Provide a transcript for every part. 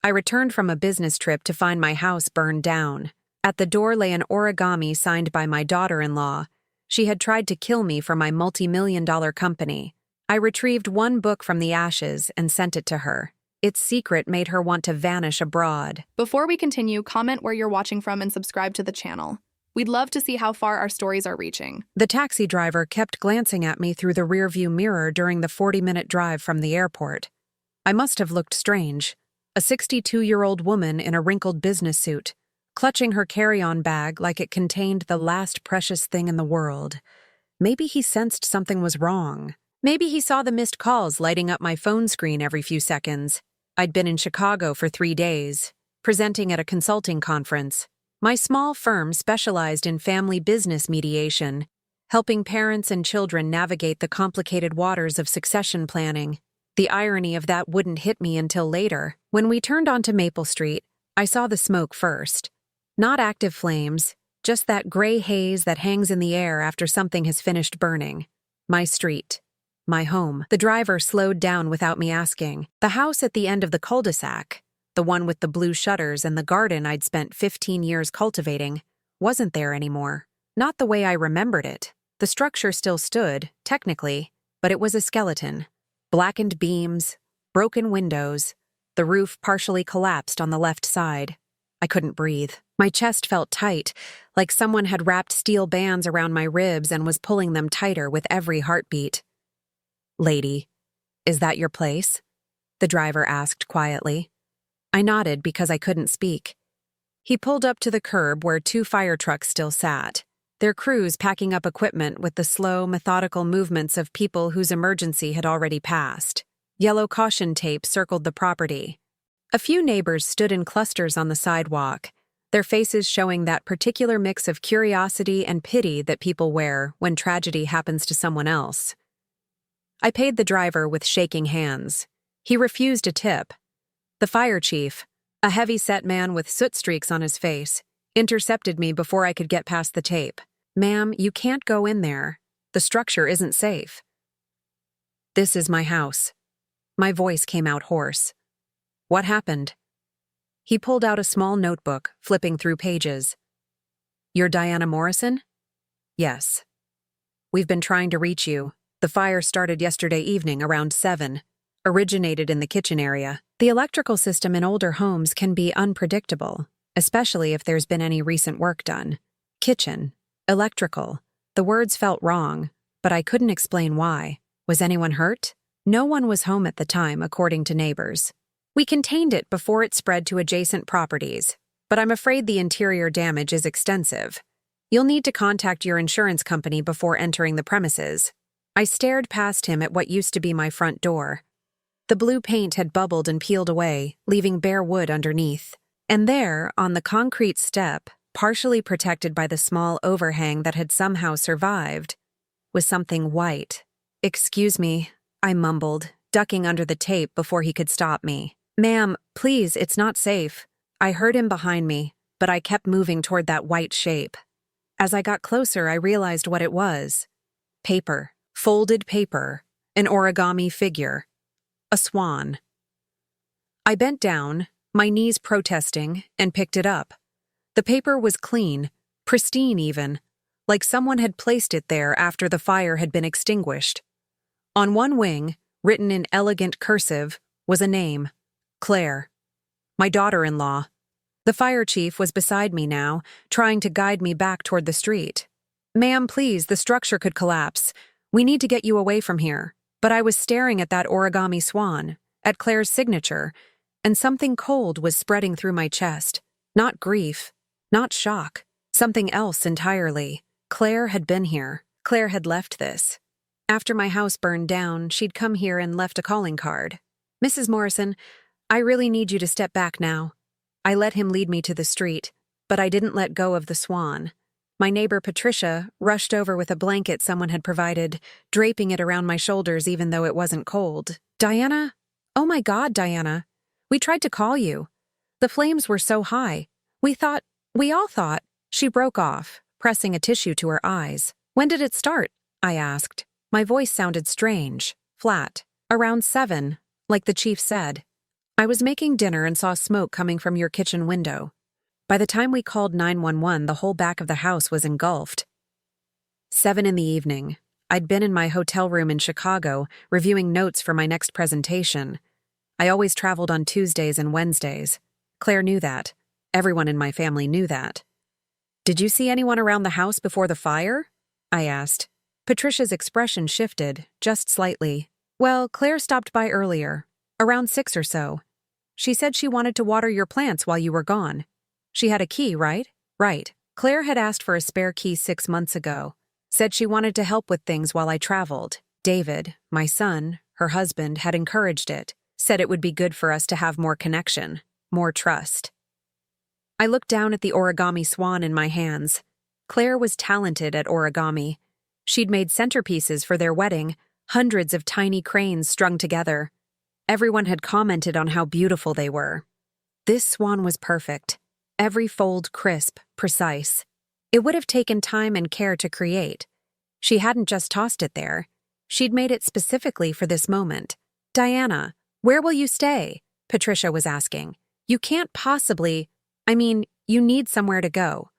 I returned from a business trip to find my house burned down. At the door lay an origami signed by my daughter-in-law. She had tried to kill me for my multi-million-dollar company. I retrieved one book from the ashes and sent it to her. Its secret made her want to vanish abroad. Before we continue, comment where you're watching from and subscribe to the channel. We'd love to see how far our stories are reaching. The taxi driver kept glancing at me through the rearview mirror during the 40-minute drive from the airport. I must have looked strange. A 62-year-old woman in a wrinkled business suit, clutching her carry-on bag like it contained the last precious thing in the world. Maybe he sensed something was wrong. Maybe he saw the missed calls lighting up my phone screen every few seconds. I'd been in Chicago for 3 days, presenting at a consulting conference. My small firm specialized in family business mediation, helping parents and children navigate the complicated waters of succession planning. The irony of that wouldn't hit me until later. When we turned onto Maple Street, I saw the smoke first. Not active flames, just that gray haze that hangs in the air after something has finished burning. My street. My home. The driver slowed down without me asking. The house at the end of the cul-de-sac, the one with the blue shutters and the garden I'd spent 15 years cultivating, wasn't there anymore. Not the way I remembered it. The structure still stood, technically, but it was a skeleton. Blackened beams, broken windows, the roof partially collapsed on the left side. I couldn't breathe. My chest felt tight, like someone had wrapped steel bands around my ribs and was pulling them tighter with every heartbeat. "Lady, is that your place?" the driver asked quietly. I nodded because I couldn't speak. He pulled up to the curb where 2 fire trucks still sat, their crews packing up equipment with the slow, methodical movements of people whose emergency had already passed. Yellow caution tape circled the property. A few neighbors stood in clusters on the sidewalk, their faces showing that particular mix of curiosity and pity that people wear when tragedy happens to someone else. I paid the driver with shaking hands. He refused a tip. The fire chief, a heavy-set man with soot streaks on his face, intercepted me before I could get past the tape. "Ma'am, you can't go in there. The structure isn't safe." "This is my house." My voice came out hoarse. "What happened?" He pulled out a small notebook, flipping through pages. "You're Diana Morrison?" "Yes. We've been trying to reach you. The fire started yesterday evening around 7, originated in the kitchen area. The electrical system in older homes can be unpredictable, especially if there's been any recent work done. Kitchen, electrical. The words felt wrong, but I couldn't explain why. Was anyone hurt? No one was home at the time, according to neighbors. We contained it before it spread to adjacent properties, but I'm afraid the interior damage is extensive. You'll need to contact your insurance company before entering the premises. I stared past him at what used to be my front door. The blue paint had bubbled and peeled away, leaving bare wood underneath. And there, on the concrete step, partially protected by the small overhang that had somehow survived, was something white. "Excuse me," I mumbled, ducking under the tape before he could stop me. "Ma'am, please, it's not safe." I heard him behind me, but I kept moving toward that white shape. As I got closer, I realized what it was. Paper. Folded paper. An origami figure. A swan. I bent down, my knees protesting, and picked it up. The paper was clean, pristine even, like someone had placed it there after the fire had been extinguished. On one wing, written in elegant cursive, was a name. Claire. My daughter-in-law. The fire chief was beside me now, trying to guide me back toward the street. "Ma'am, please, the structure could collapse. We need to get you away from here." But I was staring at that origami swan, at Claire's signature, and something cold was spreading through my chest. Not grief, not shock, something else entirely. Claire had been here. Claire had left this. After my house burned down, she'd come here and left a calling card. "Mrs. Morrison, I really need you to step back now." I let him lead me to the street, but I didn't let go of the swan. My neighbor Patricia rushed over with a blanket someone had provided, draping it around my shoulders even though it wasn't cold. "Diana? Oh my God, Diana. We tried to call you. The flames were so high. We all thought." She broke off, pressing a tissue to her eyes. "When did it start?" I asked. My voice sounded strange, flat. "Around 7, like the chief said." I was making dinner and saw smoke coming from your kitchen window. By the time we called 911, the whole back of the house was engulfed. 7 in the evening. I'd been in my hotel room in Chicago, reviewing notes for my next presentation. I always traveled on Tuesdays and Wednesdays. Claire knew that. Everyone in my family knew that. "Did you see anyone around the house before the fire?" I asked. Patricia's expression shifted, just slightly. "Well, Claire stopped by earlier, around 6 or so. She said she wanted to water your plants while you were gone. She had a key, right?" "Right. Claire had asked for a spare key 6 months ago. Said she wanted to help with things while I traveled. David, my son, her husband, had encouraged it. Said it would be good for us to have more connection, more trust." I looked down at the origami swan in my hands. Claire was talented at origami. She'd made centerpieces for their wedding, hundreds of tiny cranes strung together. Everyone had commented on how beautiful they were. This swan was perfect. Every fold crisp, precise. It would have taken time and care to create. She hadn't just tossed it there. She'd made it specifically for this moment. "Diana, where will you stay?" Patricia was asking. "You can't possibly... you need somewhere to go."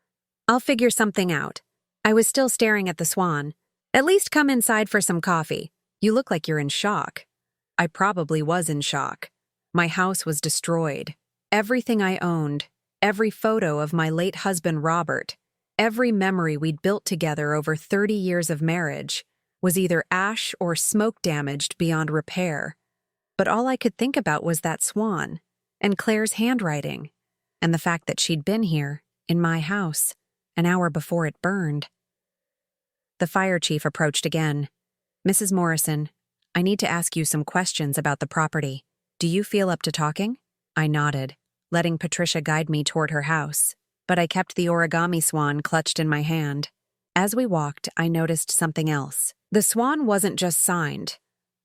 "I'll figure something out." I was still staring at the swan. "At least come inside for some coffee. You look like you're in shock." I probably was in shock. My house was destroyed. Everything I owned, every photo of my late husband Robert, every memory we'd built together over 30 years of marriage, was either ash or smoke damaged beyond repair. But all I could think about was that swan, and Claire's handwriting, and the fact that she'd been here, in my house, an hour before it burned. The fire chief approached again. "Mrs. Morrison, I need to ask you some questions about the property. Do you feel up to talking?" I nodded, letting Patricia guide me toward her house, but I kept the origami swan clutched in my hand. As we walked, I noticed something else. The swan wasn't just signed.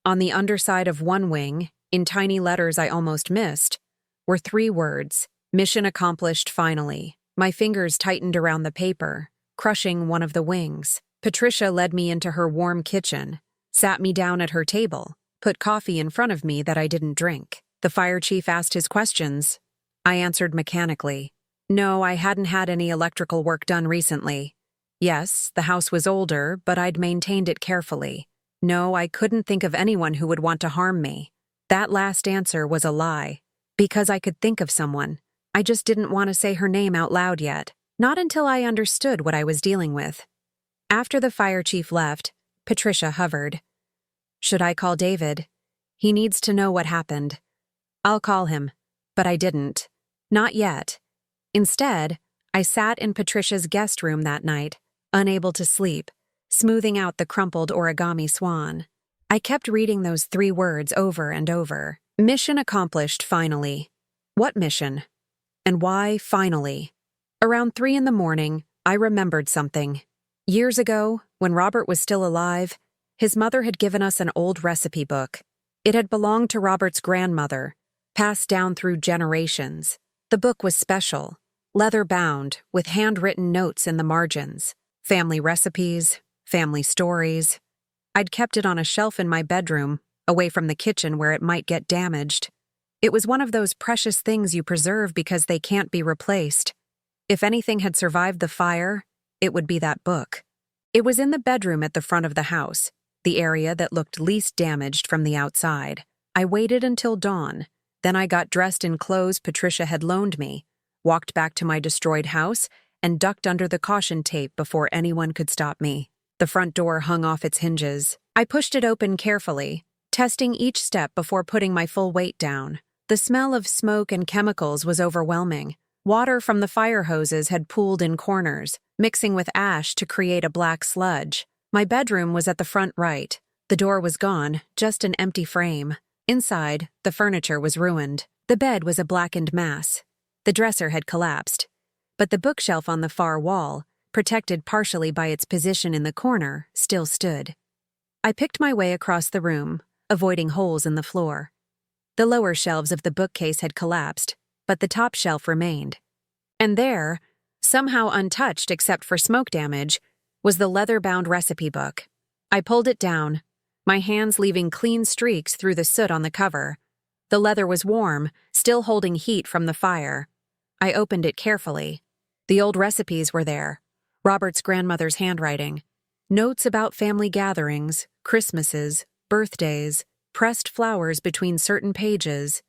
On the underside of one wing, in tiny letters I almost missed, were 3 words: "Mission accomplished finally." My fingers tightened around the paper, crushing one of the wings. Patricia led me into her warm kitchen, sat me down at her table, put coffee in front of me that I didn't drink. The fire chief asked his questions. I answered mechanically. No, I hadn't had any electrical work done recently. Yes, the house was older, but I'd maintained it carefully. No, I couldn't think of anyone who would want to harm me. That last answer was a lie. Because I could think of someone. I just didn't want to say her name out loud yet. Not until I understood what I was dealing with. After the fire chief left, Patricia hovered. "Should I call David? He needs to know what happened." "I'll call him." But I didn't. Not yet. Instead, I sat in Patricia's guest room that night, unable to sleep, smoothing out the crumpled origami swan. I kept reading those 3 words over and over. Mission accomplished finally. What mission? And why finally? Around 3 in the morning, I remembered something. Years ago, when Robert was still alive, his mother had given us an old recipe book. It had belonged to Robert's grandmother, passed down through generations. The book was special, leather-bound, with handwritten notes in the margins. Family recipes, family stories. I'd kept it on a shelf in my bedroom, away from the kitchen where it might get damaged. It was one of those precious things you preserve because they can't be replaced. If anything had survived the fire, it would be that book. It was in the bedroom at the front of the house, the area that looked least damaged from the outside. I waited until dawn. Then I got dressed in clothes Patricia had loaned me, walked back to my destroyed house, and ducked under the caution tape before anyone could stop me. The front door hung off its hinges. I pushed it open carefully, testing each step before putting my full weight down. The smell of smoke and chemicals was overwhelming. Water from the fire hoses had pooled in corners, mixing with ash to create a black sludge. My bedroom was at the front right. The door was gone, just an empty frame. Inside, the furniture was ruined. The bed was a blackened mass. The dresser had collapsed. But the bookshelf on the far wall, protected partially by its position in the corner, still stood. I picked my way across the room, avoiding holes in the floor. The lower shelves of the bookcase had collapsed, but the top shelf remained. And there, somehow untouched except for smoke damage, was the leather-bound recipe book. I pulled it down, my hands leaving clean streaks through the soot on the cover. The leather was warm, still holding heat from the fire. I opened it carefully. The old recipes were there. Robert's grandmother's handwriting. Notes about family gatherings, Christmases, birthdays, pressed flowers between certain pages.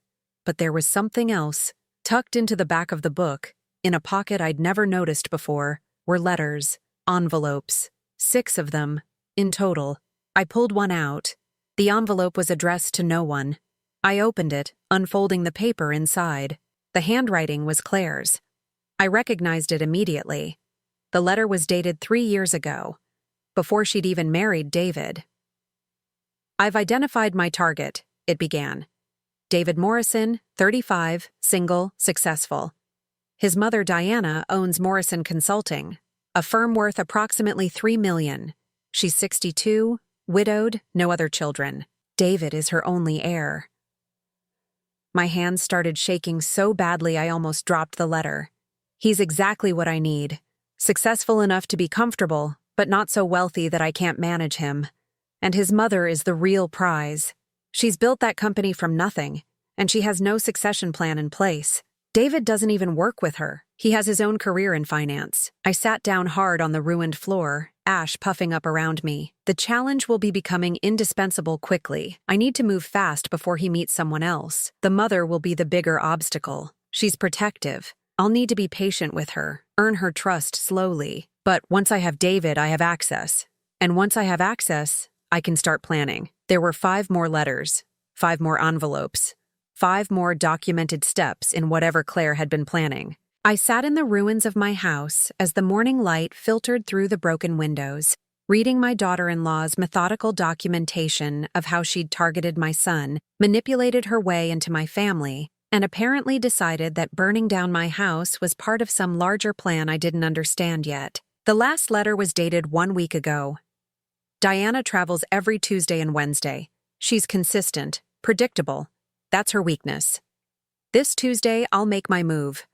But there was something else. Tucked into the back of the book, in a pocket I'd never noticed before, were letters, envelopes, 6 of them, in total. I pulled one out. The envelope was addressed to no one. I opened it, unfolding the paper inside. The handwriting was Claire's. I recognized it immediately. The letter was dated 3 years ago, before she'd even married David. "I've identified my target," it began. "David Morrison, 35, single, successful. His mother, Diana, owns Morrison Consulting, a firm worth approximately $3 million. She's 62, widowed, no other children. David is her only heir." My hands started shaking so badly I almost dropped the letter. He's exactly what I need. Successful enough to be comfortable, but not so wealthy that I can't manage him. And his mother is the real prize. She's built that company from nothing, and she has no succession plan in place. David doesn't even work with her. He has his own career in finance. I sat down hard on the ruined floor, ash puffing up around me. The challenge will be becoming indispensable quickly. I need to move fast before he meets someone else. The mother will be the bigger obstacle. She's protective. I'll need to be patient with her, earn her trust slowly. But once I have David, I have access. And once I have access, I can start planning. There were 5 more letters, 5 more envelopes, 5 more documented steps in whatever Claire had been planning. I sat in the ruins of my house as the morning light filtered through the broken windows, reading my daughter-in-law's methodical documentation of how she'd targeted my son, manipulated her way into my family, and apparently decided that burning down my house was part of some larger plan I didn't understand yet. The last letter was dated 1 week ago. "Diana travels every Tuesday and Wednesday. She's consistent, predictable. That's her weakness. This Tuesday, I'll make my move.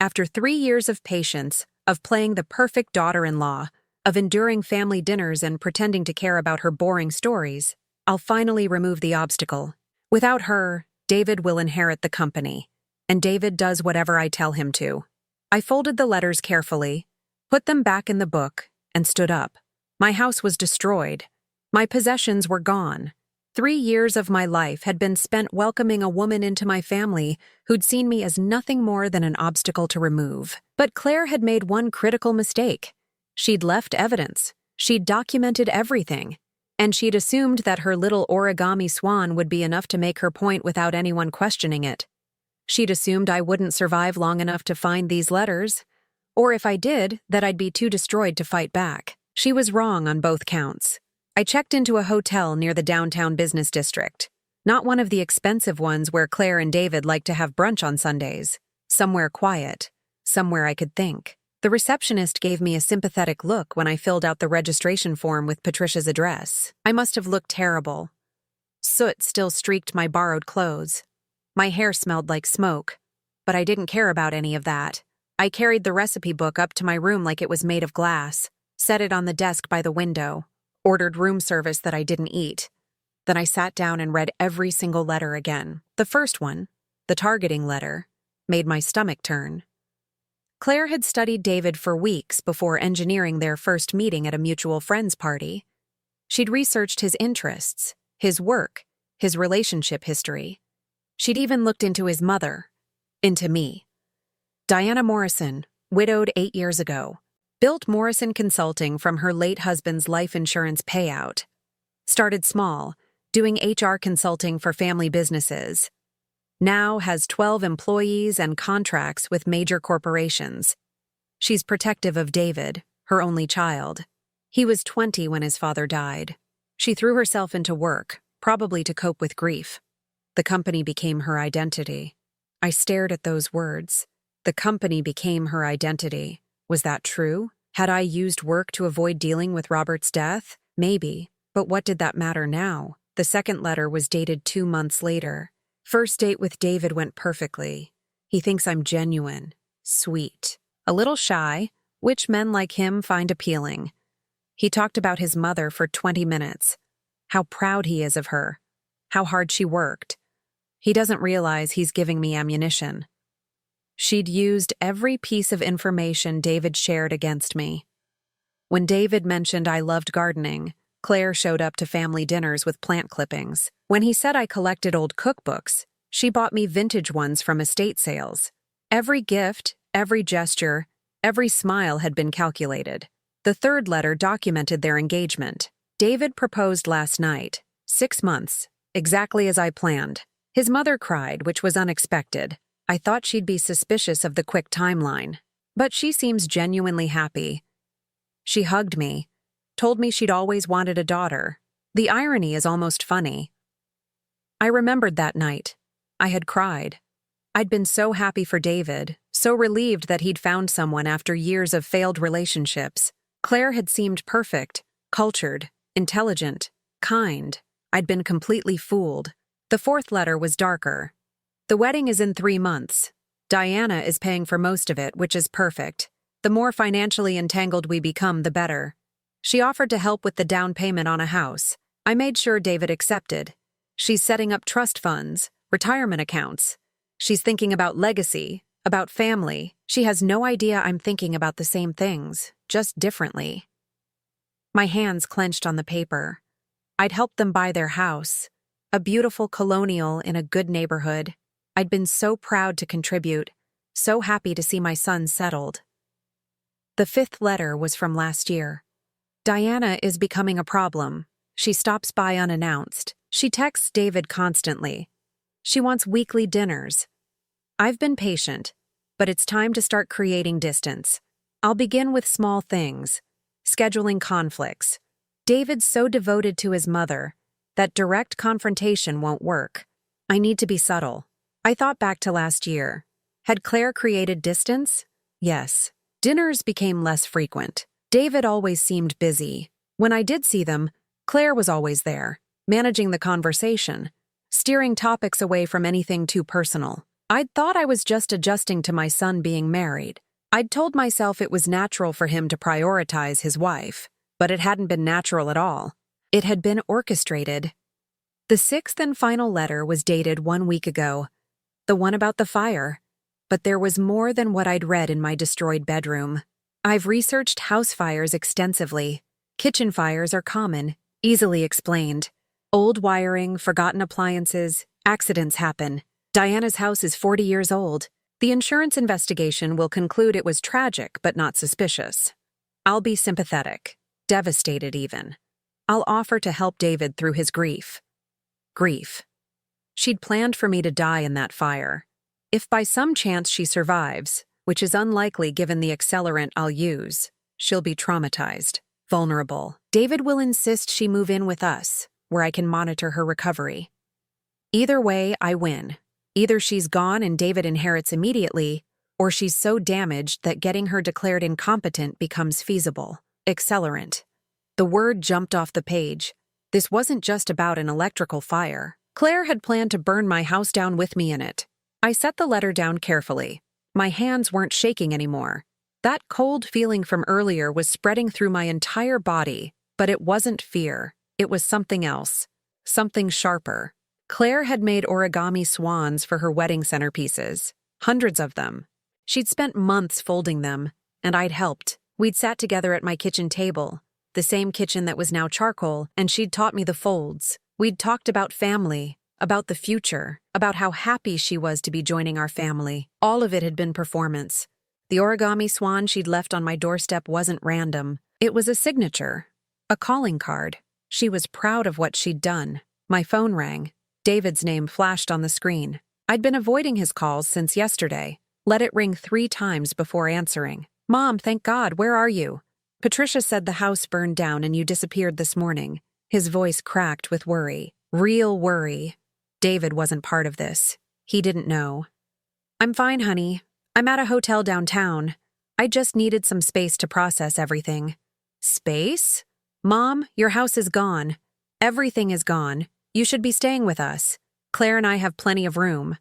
After 3 years of patience, of playing the perfect daughter-in-law, of enduring family dinners and pretending to care about her boring stories, I'll finally remove the obstacle. Without her, David will inherit the company, and David does whatever I tell him to." I folded the letters carefully, put them back in the book, and stood up. My house was destroyed. My possessions were gone. 3 years of my life had been spent welcoming a woman into my family who'd seen me as nothing more than an obstacle to remove. But Claire had made one critical mistake. She'd left evidence. She'd documented everything. And she'd assumed that her little origami swan would be enough to make her point without anyone questioning it. She'd assumed I wouldn't survive long enough to find these letters, or if I did, that I'd be too destroyed to fight back. She was wrong on both counts. I checked into a hotel near the downtown business district. Not one of the expensive ones where Claire and David like to have brunch on Sundays. Somewhere quiet. Somewhere I could think. The receptionist gave me a sympathetic look when I filled out the registration form with Patricia's address. I must have looked terrible. Soot still streaked my borrowed clothes. My hair smelled like smoke. But I didn't care about any of that. I carried the recipe book up to my room like it was made of glass, set it on the desk by the window, ordered room service that I didn't eat. Then I sat down and read every single letter again. The first one, the targeting letter, made my stomach turn. Claire had studied David for weeks before engineering their first meeting at a mutual friends party. She'd researched his interests, his work, his relationship history. She'd even looked into his mother, into me. Diana Morrison, widowed 8 years ago, built Morrison Consulting from her late husband's life insurance payout. Started small, doing HR consulting for family businesses. Now has 12 employees and contracts with major corporations. She's protective of David, her only child. He was 20 when his father died. She threw herself into work, probably to cope with grief. The company became her identity. I stared at those words. The company became her identity. Was that true? Had I used work to avoid dealing with Robert's death? Maybe. But what did that matter now? The second letter was dated 2 months later. First date with David went perfectly. He thinks I'm genuine, sweet, a little shy, which men like him find appealing. He talked about his mother for 20 minutes, how proud he is of her, how hard she worked. He doesn't realize he's giving me ammunition. She'd used every piece of information David shared against me. When David mentioned I loved gardening, Claire showed up to family dinners with plant clippings. When he said I collected old cookbooks, she bought me vintage ones from estate sales. Every gift, every gesture, every smile had been calculated. The third letter documented their engagement. David proposed last night, 6 months, exactly as I planned. His mother cried, which was unexpected. I thought she'd be suspicious of the quick timeline. But she seems genuinely happy. She hugged me, told me she'd always wanted a daughter. The irony is almost funny. I remembered that night. I had cried. I'd been so happy for David, so relieved that he'd found someone after years of failed relationships. Claire had seemed perfect, cultured, intelligent, kind. I'd been completely fooled. The fourth letter was darker. The wedding is in 3 months. Diana is paying for most of it, which is perfect. The more financially entangled we become, the better. She offered to help with the down payment on a house. I made sure David accepted. She's setting up trust funds, retirement accounts. She's thinking about legacy, about family. She has no idea I'm thinking about the same things, just differently. My hands clenched on the paper. I'd helped them buy their house, a beautiful colonial in a good neighborhood. I'd been so proud to contribute, so happy to see my son settled. The fifth letter was from last year. Diana is becoming a problem. She stops by unannounced. She texts David constantly. She wants weekly dinners. I've been patient, but it's time to start creating distance. I'll begin with small things, scheduling conflicts. David's so devoted to his mother that direct confrontation won't work. I need to be subtle. I thought back to last year. Had Claire created distance? Yes. Dinners became less frequent. David always seemed busy. When I did see them, Claire was always there, managing the conversation, steering topics away from anything too personal. I'd thought I was just adjusting to my son being married. I'd told myself it was natural for him to prioritize his wife, but it hadn't been natural at all. It had been orchestrated. The sixth and final letter was dated 1 week ago, the one about the fire. But there was more than what I'd read in my destroyed bedroom. I've researched house fires extensively. Kitchen fires are common, easily explained. Old wiring, forgotten appliances, accidents happen. Diana's house is 40 years old. The insurance investigation will conclude it was tragic but not suspicious. I'll be sympathetic, devastated even. I'll offer to help David through his grief. Grief. She'd planned for me to die in that fire. If by some chance she survives, which is unlikely given the accelerant I'll use, she'll be traumatized, vulnerable. David will insist she move in with us, where I can monitor her recovery. Either way, I win. Either she's gone and David inherits immediately, or she's so damaged that getting her declared incompetent becomes feasible. Accelerant. The word jumped off the page. This wasn't just about an electrical fire. Claire had planned to burn my house down with me in it. I set the letter down carefully. My hands weren't shaking anymore. That cold feeling from earlier was spreading through my entire body, but it wasn't fear. It was something else. Something sharper. Claire had made origami swans for her wedding centerpieces. Hundreds of them. She'd spent months folding them, and I'd helped. We'd sat together at my kitchen table, the same kitchen that was now charcoal, and she'd taught me the folds. We'd talked about family, about the future, about how happy she was to be joining our family. All of it had been performance. The origami swan she'd left on my doorstep wasn't random. It was a signature, a calling card. She was proud of what she'd done. My phone rang. David's name flashed on the screen. I'd been avoiding his calls since yesterday. Let it ring 3 times before answering. "Mom, thank God, where are you? Patricia said the house burned down and you disappeared this morning." His voice cracked with worry. Real worry. David wasn't part of this. He didn't know. "I'm fine, honey. I'm at a hotel downtown. I just needed some space to process everything." "Space? Mom, your house is gone. Everything is gone. You should be staying with us. Claire and I have plenty of room."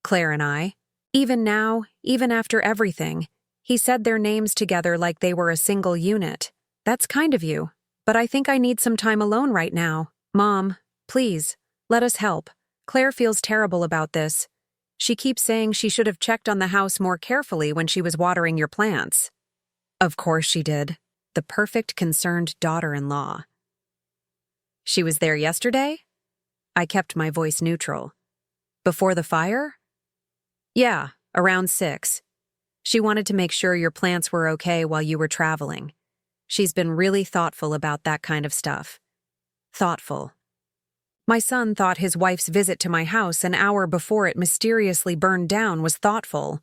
Claire and I? Even now, even after everything, he said their names together like they were a single unit. "That's kind of you, but I think I need some time alone right now. Mom, please, let us help. Claire feels terrible about this. She keeps saying she should have checked on the house more carefully when she was watering your plants. Of course she did. The perfect concerned daughter-in-law. She was there yesterday? I kept my voice neutral. Before the fire? Yeah, around 6. She wanted to make sure your plants were okay while you were traveling. She's been really thoughtful about that kind of stuff. Thoughtful. My son thought his wife's visit to my house an hour before it mysteriously burned down was thoughtful.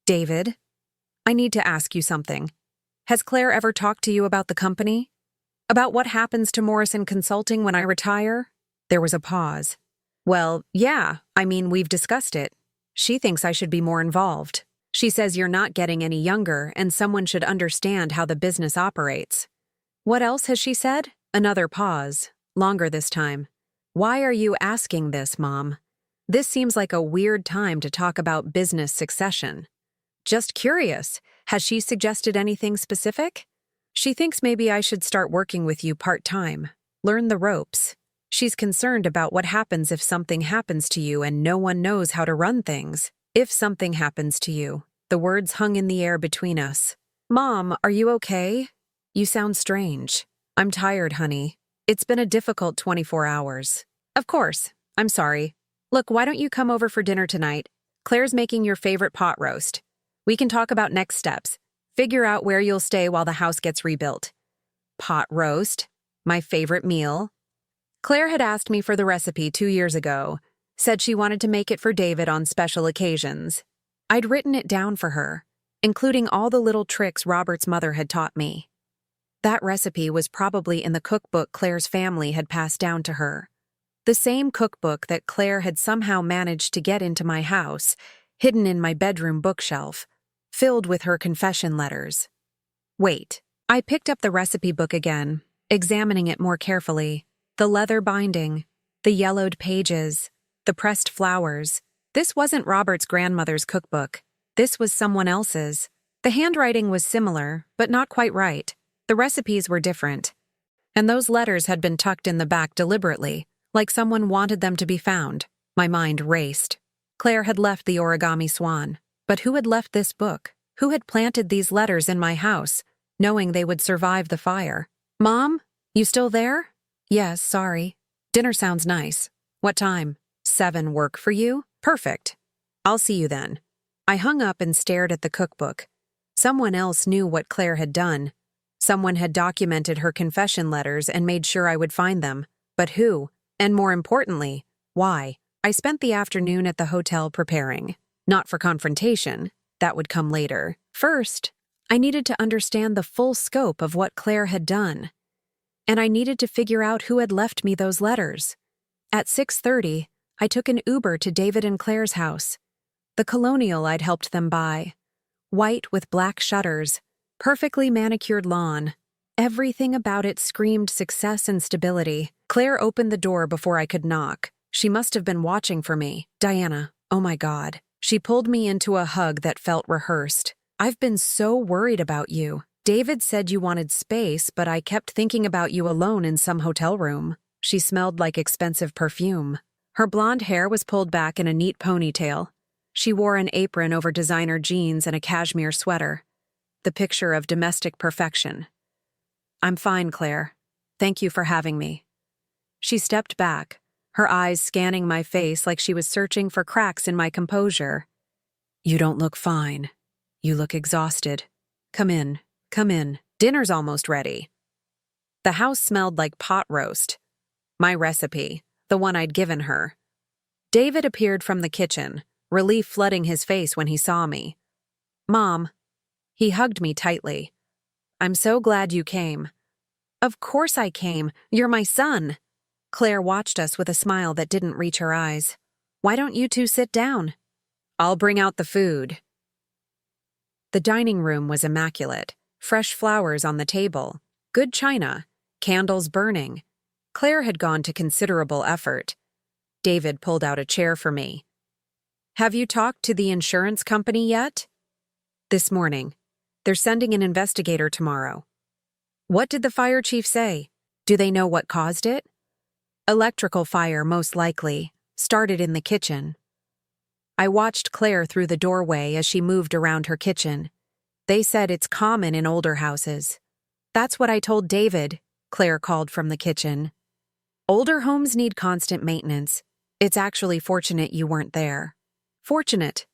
David, I need to ask you something. Has Claire ever talked to you about the company? About what happens to Morrison Consulting when I retire? There was a pause. Well, yeah, we've discussed it. She thinks I should be more involved. She says you're not getting any younger and someone should understand how the business operates. What else has she said? Another pause, longer this time. Why are you asking this, Mom? This seems like a weird time to talk about business succession. Just curious, has she suggested anything specific? She thinks maybe I should start working with you part-time, learn the ropes. She's concerned about what happens if something happens to you and no one knows how to run things. If something happens to you. The words hung in the air between us. Mom, are you okay? You sound strange. I'm tired, honey. It's been a difficult 24 hours. Of course. I'm sorry. Look, why don't you come over for dinner tonight? Claire's making your favorite pot roast. We can talk about next steps. Figure out where you'll stay while the house gets rebuilt. Pot roast? My favorite meal? Claire had asked me for the recipe 2 years ago. Said she wanted to make it for David on special occasions. I'd written it down for her, including all the little tricks Robert's mother had taught me. That recipe was probably in the cookbook Claire's family had passed down to her. The same cookbook that Claire had somehow managed to get into my house, hidden in my bedroom bookshelf, filled with her confession letters. Wait, I picked up the recipe book again, examining it more carefully. The leather binding, the yellowed pages, the pressed flowers. This wasn't Robert's grandmother's cookbook. This was someone else's. The handwriting was similar, but not quite right. The recipes were different. And those letters had been tucked in the back deliberately, like someone wanted them to be found. My mind raced. Claire had left the origami swan. But who had left this book? Who had planted these letters in my house, knowing they would survive the fire? Mom, you still there? Yes, sorry. Dinner sounds nice. What time? 7 work for you? Perfect. I'll see you then. I hung up and stared at the cookbook. Someone else knew what Claire had done. Someone had documented her confession letters and made sure I would find them. But who? And more importantly, why? I spent the afternoon at the hotel preparing. Not for confrontation. That would come later. First, I needed to understand the full scope of what Claire had done. And I needed to figure out who had left me those letters. At 6:30, I took an Uber to David and Claire's house. The colonial I'd helped them buy. White with black shutters, perfectly manicured lawn. Everything about it screamed success and stability. Claire opened the door before I could knock. She must have been watching for me. Diana, oh my God. She pulled me into a hug that felt rehearsed. I've been so worried about you. David said you wanted space, but I kept thinking about you alone in some hotel room. She smelled like expensive perfume. Her blonde hair was pulled back in a neat ponytail. She wore an apron over designer jeans and a cashmere sweater. The picture of domestic perfection. I'm fine, Claire. Thank you for having me. She stepped back, her eyes scanning my face like she was searching for cracks in my composure. You don't look fine. You look exhausted. Come in. Come in. Dinner's almost ready. The house smelled like pot roast. My recipe, the one I'd given her. David appeared from the kitchen, relief flooding his face when he saw me. Mom. He hugged me tightly. I'm so glad you came. Of course I came. You're my son. Claire watched us with a smile that didn't reach her eyes. Why don't you two sit down? I'll bring out the food. The dining room was immaculate. Fresh flowers on the table, good china, candles burning. Claire had gone to considerable effort. David pulled out a chair for me. Have you talked to the insurance company yet? This morning. They're sending an investigator tomorrow. What did the fire chief say? Do they know what caused it? Electrical fire, most likely. started in the kitchen. I watched Claire through the doorway as she moved around her kitchen. They said it's common in older houses. That's what I told David, Claire called from the kitchen. Older homes need constant maintenance. It's actually fortunate you weren't there. Fortunate.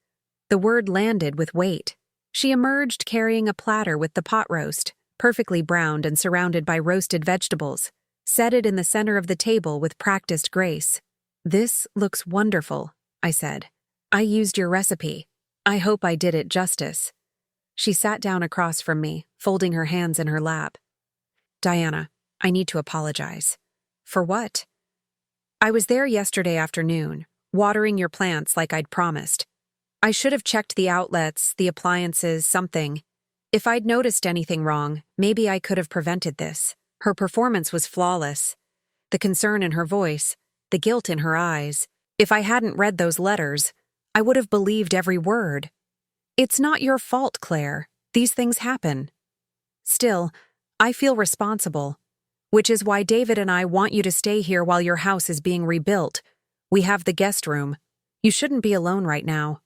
The word landed with weight. She emerged carrying a platter with the pot roast, perfectly browned and surrounded by roasted vegetables, set it in the center of the table with practiced grace. This looks wonderful, I said. I used your recipe. I hope I did it justice. She sat down across from me, folding her hands in her lap. Diana, I need to apologize. For what? I was there yesterday afternoon, watering your plants like I'd promised. I should have checked the outlets, the appliances, something. If I'd noticed anything wrong, maybe I could have prevented this. Her performance was flawless. The concern in her voice, the guilt in her eyes. If I hadn't read those letters, I would have believed every word. It's not your fault, Claire. These things happen. Still, I feel responsible, which is why David and I want you to stay here while your house is being rebuilt. We have the guest room. You shouldn't be alone right now.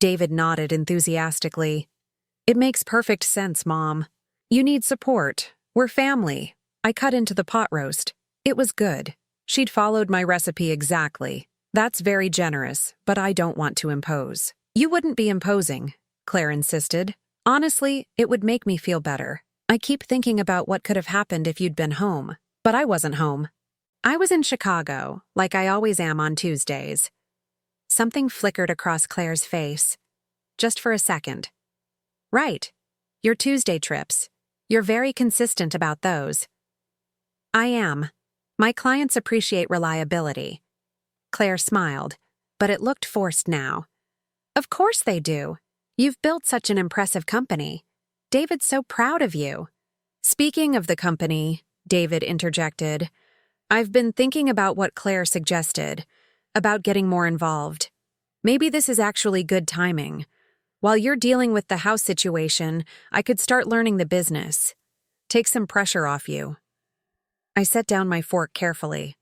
David nodded enthusiastically. It makes perfect sense, Mom. You need support. We're family. I cut into the pot roast. It was good. She'd followed my recipe exactly. That's very generous, but I don't want to impose. You wouldn't be imposing, Claire insisted. Honestly, it would make me feel better. I keep thinking about what could have happened if you'd been home. But I wasn't home. I was in Chicago, like I always am on Tuesdays. Something flickered across Claire's face. Just for a second. Right. Your Tuesday trips. You're very consistent about those. I am. My clients appreciate reliability. Claire smiled, but it looked forced now. Of course they do. You've built such an impressive company. David's so proud of you. Speaking of the company, David interjected, I've been thinking about what Claire suggested, about getting more involved. Maybe this is actually good timing. While you're dealing with the house situation, I could start learning the business. Take some pressure off you. I set down my fork carefully.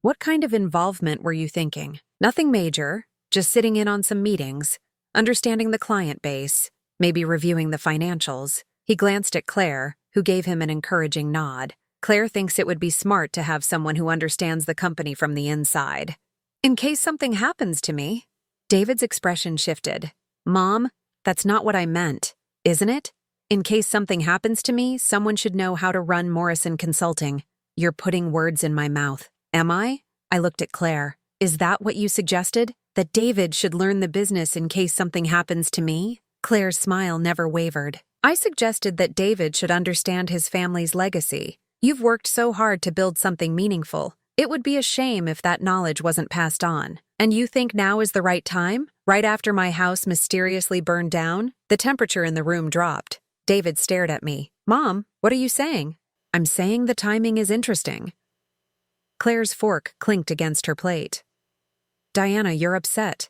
What kind of involvement were you thinking? Nothing major, just sitting in on some meetings, understanding the client base, maybe reviewing the financials. He glanced at Claire, who gave him an encouraging nod. Claire thinks it would be smart to have someone who understands the company from the inside. In case something happens to me. David's expression shifted. Mom, that's not what I meant, isn't it? In case something happens to me, someone should know how to run Morrison Consulting. You're putting words in my mouth. Am I? I looked at Claire. Is that what you suggested? That David should learn the business in case something happens to me? Claire's smile never wavered. I suggested that David should understand his family's legacy. You've worked so hard to build something meaningful. It would be a shame if that knowledge wasn't passed on. And you think now is the right time? Right after my house mysteriously burned down? The temperature in the room dropped. David stared at me. Mom, what are you saying? I'm saying the timing is interesting. Claire's fork clinked against her plate. Diana, you're upset.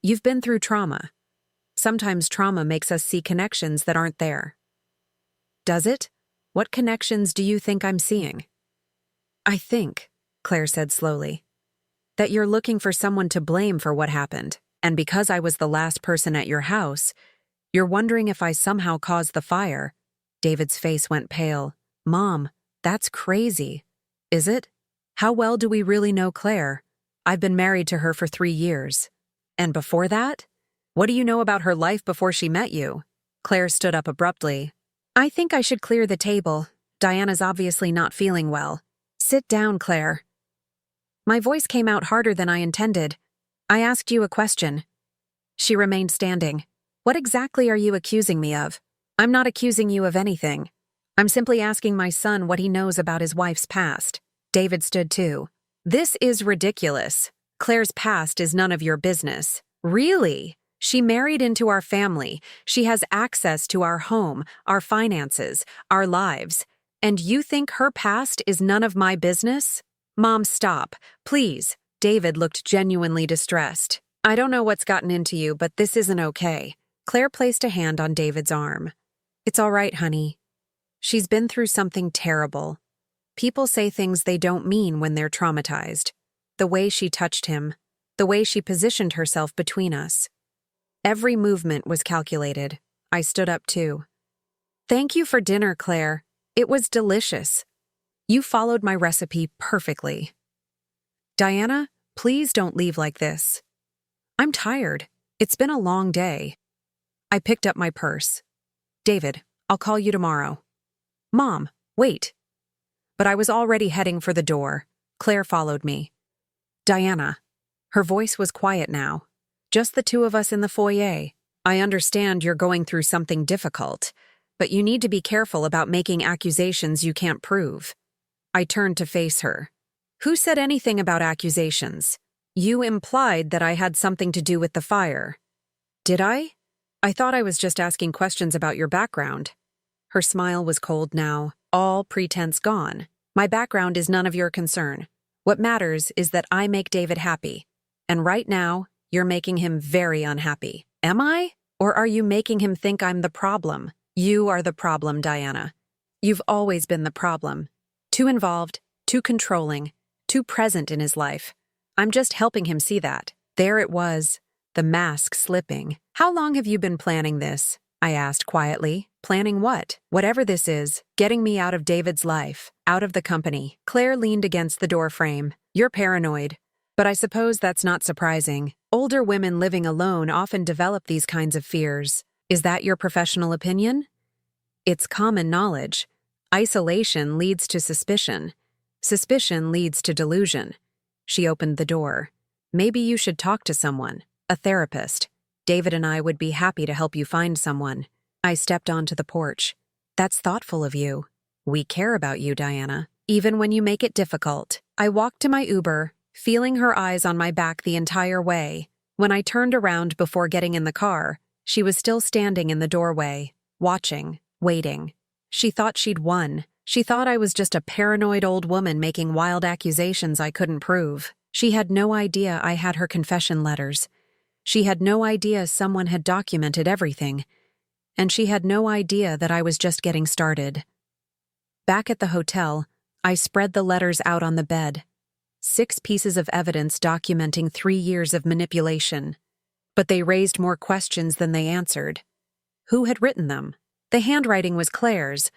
You've been through trauma. Sometimes trauma makes us see connections that aren't there. Does it? What connections do you think I'm seeing? I think, Claire said slowly, that you're looking for someone to blame for what happened. And because I was the last person at your house, you're wondering if I somehow caused the fire. David's face went pale. Mom, that's crazy. Is it? How well do we really know Claire? I've been married to her for 3 years. And before that? What do you know about her life before she met you? Claire stood up abruptly. I think I should clear the table. Diana's obviously not feeling well. Sit down, Claire. My voice came out harder than I intended. I asked you a question. She remained standing. What exactly are you accusing me of? I'm not accusing you of anything. I'm simply asking my son what he knows about his wife's past. David stood too. This is ridiculous. Claire's past is none of your business. Really? She married into our family. She has access to our home, our finances, our lives. And you think her past is none of my business? Mom, stop. Please. David looked genuinely distressed. I don't know what's gotten into you, but this isn't okay. Claire placed a hand on David's arm. It's all right, honey. She's been through something terrible. People say things they don't mean when they're traumatized. The way she touched him, the the way she positioned herself between us. Every movement was calculated. I stood up too. "Thank you for dinner, Claire. It was delicious. You followed my recipe perfectly." "Diana, please don't leave like this. I'm tired. It's been a long day." I picked up my purse. "David, I'll call you tomorrow." "Mom, wait." But I was already heading for the door. Claire followed me. "Diana." Her voice was quiet now. "Just the two of us in the foyer. I understand you're going through something difficult, but you need to be careful about making accusations you can't prove." I turned to face her. "Who said anything about accusations? You implied that I had something to do with the fire." "Did I? I thought I was just asking questions about your background." Her smile was cold now, all pretense gone. "My background is none of your concern. What matters is that I make David happy. And right now, you're making him very unhappy." "Am I? Or are you making him think I'm the problem?" "You are the problem, Diana. You've always been the problem. Too involved, too controlling, too present in his life. I'm just helping him see that." There it was, the mask slipping. "How long have you been planning this?" I asked quietly. "Planning what?" "Whatever this is, getting me out of David's life, out of the company." Claire leaned against the door frame. "You're paranoid. But I suppose that's not surprising. Older women living alone often develop these kinds of fears. Is that your professional opinion?" "It's common knowledge. Isolation leads to suspicion. Suspicion leads to delusion." She opened the door. "Maybe you should talk to someone, a therapist. David and I would be happy to help you find someone." I stepped onto the porch. "That's thoughtful of you. We care about you, Diana, even when you make it difficult." I walked to my Uber, feeling her eyes on my back the entire way. When I turned around before getting in the car, she was still standing in the doorway, watching, waiting. She thought she'd won. She thought I was just a paranoid old woman making wild accusations I couldn't prove. She had no idea I had her confession letters. She had no idea someone had documented everything. And she had no idea that I was just getting started. Back at the hotel, I spread the letters out on the bed. 6 pieces of evidence documenting 3 years of manipulation. But they raised more questions than they answered. Who had written them? The handwriting was Claire's,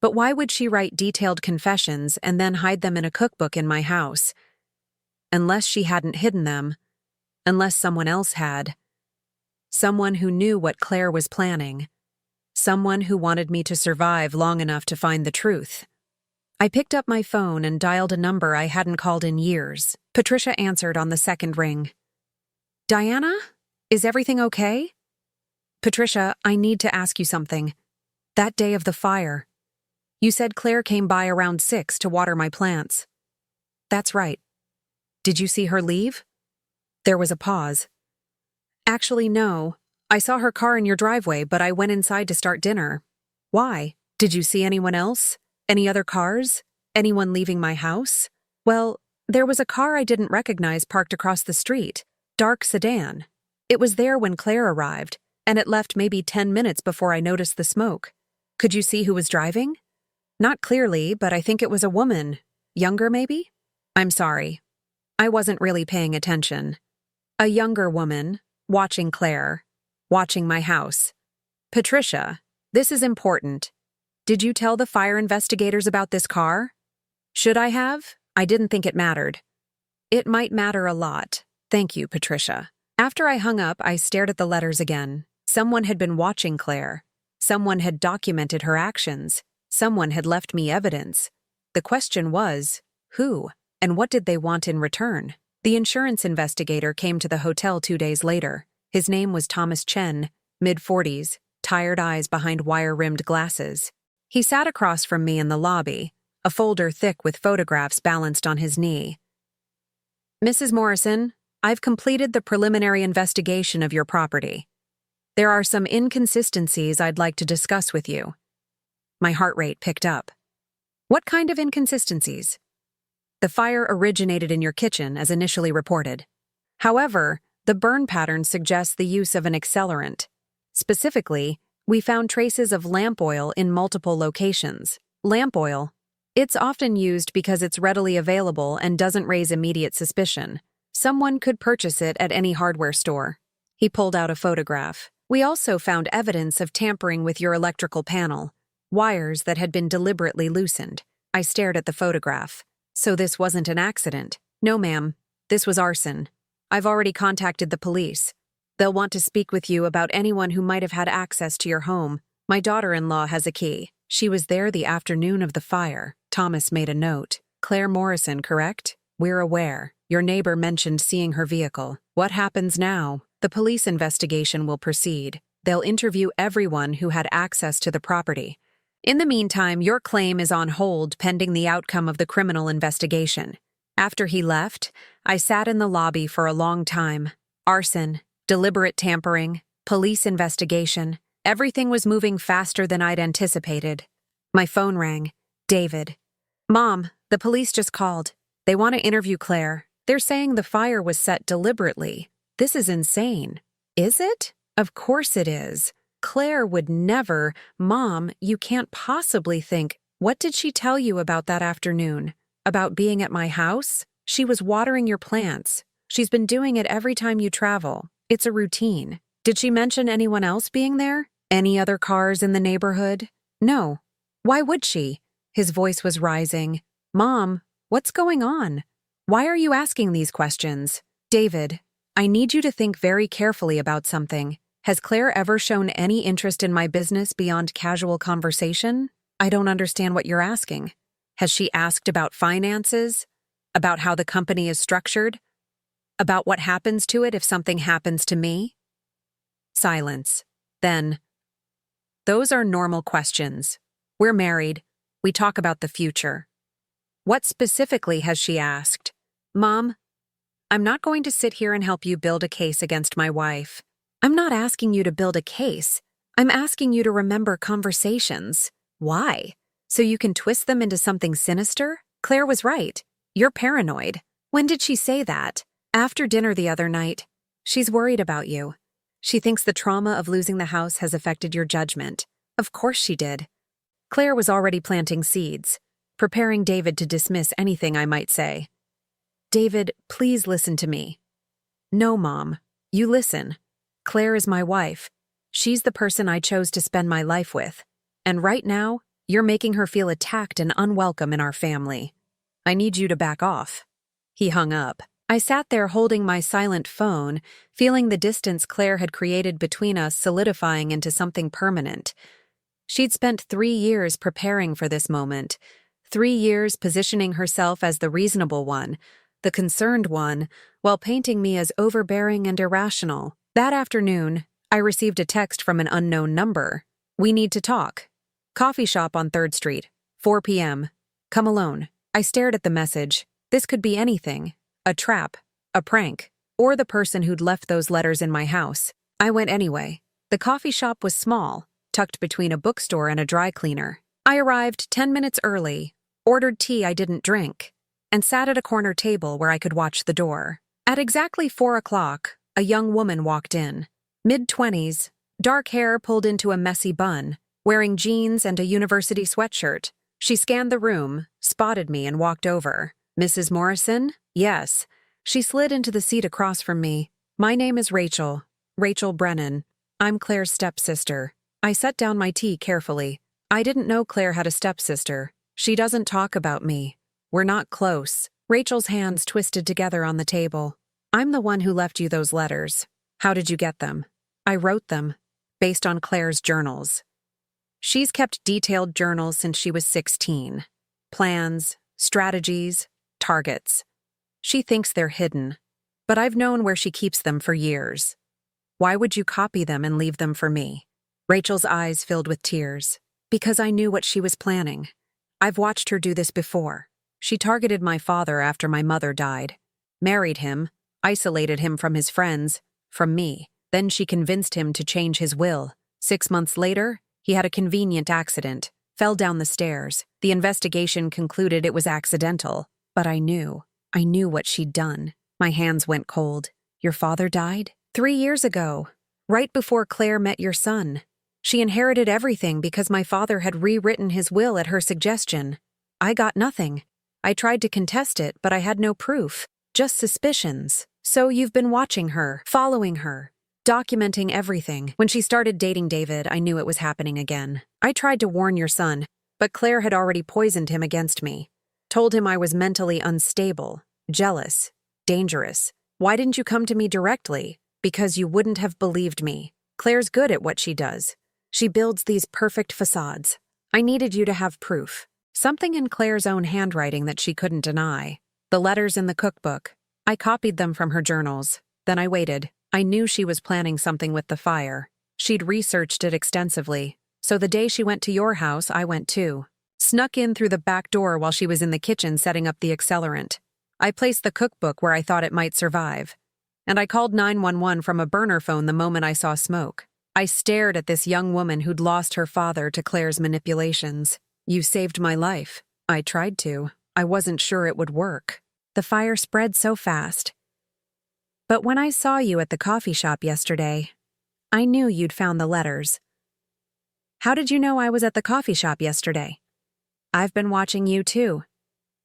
but why would she write detailed confessions and then hide them in a cookbook in my house? Unless she hadn't hidden them. Unless someone else had. Someone who knew what Claire was planning. Someone who wanted me to survive long enough to find the truth. I picked up my phone and dialed a number I hadn't called in years. Patricia answered on the second ring. "Diana? Is everything okay?" "Patricia, I need to ask you something. That day of the fire, you said Claire came by around 6 to water my plants." "That's right. Did you see her leave?" There was a pause. "Actually, no. I saw her car in your driveway, but I went inside to start dinner." "Why? Did you see anyone else? Any other cars? Anyone leaving my house?" "Well, there was a car I didn't recognize parked across the street. Dark sedan. It was there when Claire arrived, and it left maybe 10 minutes before I noticed the smoke." "Could you see who was driving?" "Not clearly, but I think it was a woman. Younger, maybe?" "I'm sorry. I wasn't really paying attention. A younger woman, watching Claire, watching my house." "Patricia, this is important. Did you tell the fire investigators about this car?" "Should I have? I didn't think it mattered." "It might matter a lot. Thank you, Patricia." After I hung up, I stared at the letters again. Someone had been watching Claire. Someone had documented her actions. Someone had left me evidence. The question was, who? And what did they want in return? The insurance investigator came to the hotel 2 days later. His name was Thomas Chen, mid-40s, tired eyes behind wire-rimmed glasses. He sat across from me in the lobby, a folder thick with photographs balanced on his knee. "Mrs. Morrison, I've completed the preliminary investigation of your property. There are some inconsistencies I'd like to discuss with you." My heart rate picked up. "What kind of inconsistencies?" "The fire originated in your kitchen, as initially reported. However, the burn pattern suggests the use of an accelerant. Specifically, we found traces of lamp oil in multiple locations. Lamp oil. It's often used because it's readily available and doesn't raise immediate suspicion. Someone could purchase it at any hardware store. He pulled out a photograph. We also found evidence of tampering with your electrical panel, wires that had been deliberately loosened. I stared at the photograph. So this wasn't an accident? No, ma'am. This was arson. I've already contacted the police. They'll want to speak with you about anyone who might have had access to your home. My daughter-in-law has a key. She was there the afternoon of the fire. Thomas made a note. Claire Morrison, correct? We're aware. Your neighbor mentioned seeing her vehicle. What happens now? The police investigation will proceed. They'll interview everyone who had access to the property. In the meantime, your claim is on hold pending the outcome of the criminal investigation. After he left, I sat in the lobby for a long time. Arson, deliberate tampering, police investigation. Everything was moving faster than I'd anticipated. My phone rang. David. Mom, the police just called. They want to interview Claire. They're saying the fire was set deliberately. This is insane. Is it? Of course it is. Claire would never. Mom, you can't possibly think. What did she tell you about that afternoon? About being at my house? She was watering your plants. She's been doing it every time you travel. It's a routine. Did she mention anyone else being there? Any other cars in the neighborhood? No. Why would she? His voice was rising. Mom, what's going on? Why are you asking these questions? David, I need you to think very carefully about something. Has Claire ever shown any interest in my business beyond casual conversation? I don't understand what you're asking. Has she asked about finances? About how the company is structured? About what happens to it if something happens to me? Silence. Then, those are normal questions. We're married. We talk about the future. What specifically has she asked? Mom, I'm not going to sit here and help you build a case against my wife. I'm not asking you to build a case. I'm asking you to remember conversations. Why? So you can twist them into something sinister? Claire was right. You're paranoid. When did she say that? After dinner the other night. She's worried about you. She thinks the trauma of losing the house has affected your judgment. Of course she did. Claire was already planting seeds, preparing David to dismiss anything I might say. David, please listen to me. No, Mom. You listen. Claire is my wife. She's the person I chose to spend my life with. And right now, you're making her feel attacked and unwelcome in our family. I need you to back off. He hung up. I sat there holding my silent phone, feeling the distance Claire had created between us solidifying into something permanent. She'd spent 3 years preparing for this moment, 3 years positioning herself as the reasonable one, the concerned one, while painting me as overbearing and irrational. That afternoon, I received a text from an unknown number. We need to talk. Coffee shop on 3rd Street, 4 p.m. Come alone. I stared at the message. This could be anything. A trap, a prank, or the person who'd left those letters in my house. I went anyway. The coffee shop was small, tucked between a bookstore and a dry cleaner. I arrived 10 minutes early, ordered tea I didn't drink, and sat at a corner table where I could watch the door. At exactly 4 o'clock, a young woman walked in. Mid-20s, dark hair pulled into a messy bun, wearing jeans and a university sweatshirt. She scanned the room, spotted me, and walked over. Mrs. Morrison? Yes. She slid into the seat across from me. My name is Rachel. Rachel Brennan. I'm Claire's stepsister. I set down my tea carefully. I didn't know Claire had a stepsister. She doesn't talk about me. We're not close. Rachel's hands twisted together on the table. I'm the one who left you those letters. How did you get them? I wrote them, based on Claire's journals. She's kept detailed journals since she was 16. Plans, strategies, targets. She thinks they're hidden, but I've known where she keeps them for years. Why would you copy them and leave them for me? Rachel's eyes filled with tears. Because I knew what she was planning. I've watched her do this before. She targeted my father after my mother died, married him, isolated him from his friends, from me. Then she convinced him to change his will. 6 months later, he had a convenient accident, fell down the stairs. The investigation concluded it was accidental, but I knew what she'd done. My hands went cold. Your father died? 3 years ago, right before Claire met your son. She inherited everything because my father had rewritten his will at her suggestion. I got nothing. I tried to contest it, but I had no proof. Just suspicions. So you've been watching her, following her, documenting everything. When she started dating David, I knew it was happening again. I tried to warn your son, but Claire had already poisoned him against me. Told him I was mentally unstable, jealous, dangerous. Why didn't you come to me directly? Because you wouldn't have believed me. Claire's good at what she does. She builds these perfect facades. I needed you to have proof. Something in Claire's own handwriting that she couldn't deny. The letters in the cookbook. I copied them from her journals. Then I waited. I knew she was planning something with the fire. She'd researched it extensively. So the day she went to your house, I went too. Snuck in through the back door while she was in the kitchen setting up the accelerant. I placed the cookbook where I thought it might survive. And I called 911 from a burner phone the moment I saw smoke. I stared at this young woman who'd lost her father to Claire's manipulations. You saved my life. I tried to. I wasn't sure it would work. The fire spread so fast. But when I saw you at the coffee shop yesterday, I knew you'd found the letters. How did you know I was at the coffee shop yesterday? I've been watching you too,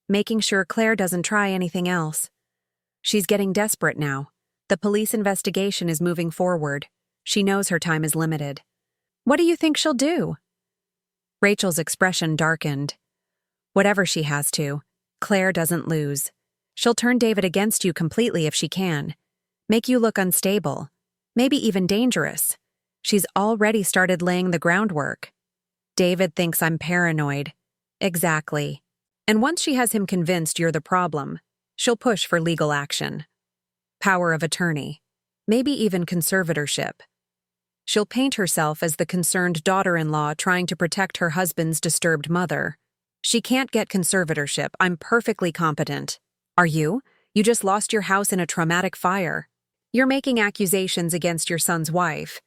making sure Claire doesn't try anything else. She's getting desperate now. The police investigation is moving forward. She knows her time is limited. What do you think she'll do? Rachel's expression darkened. Whatever she has to, Claire doesn't lose. She'll turn David against you completely if she can. Make you look unstable. Maybe even dangerous. She's already started laying the groundwork. David thinks I'm paranoid. Exactly. And once she has him convinced you're the problem, she'll push for legal action. Power of attorney. Maybe even conservatorship. She'll paint herself as the concerned daughter-in-law trying to protect her husband's disturbed mother. She can't get conservatorship. I'm perfectly competent. Are you? You just lost your house in a traumatic fire. You're making accusations against your son's wife.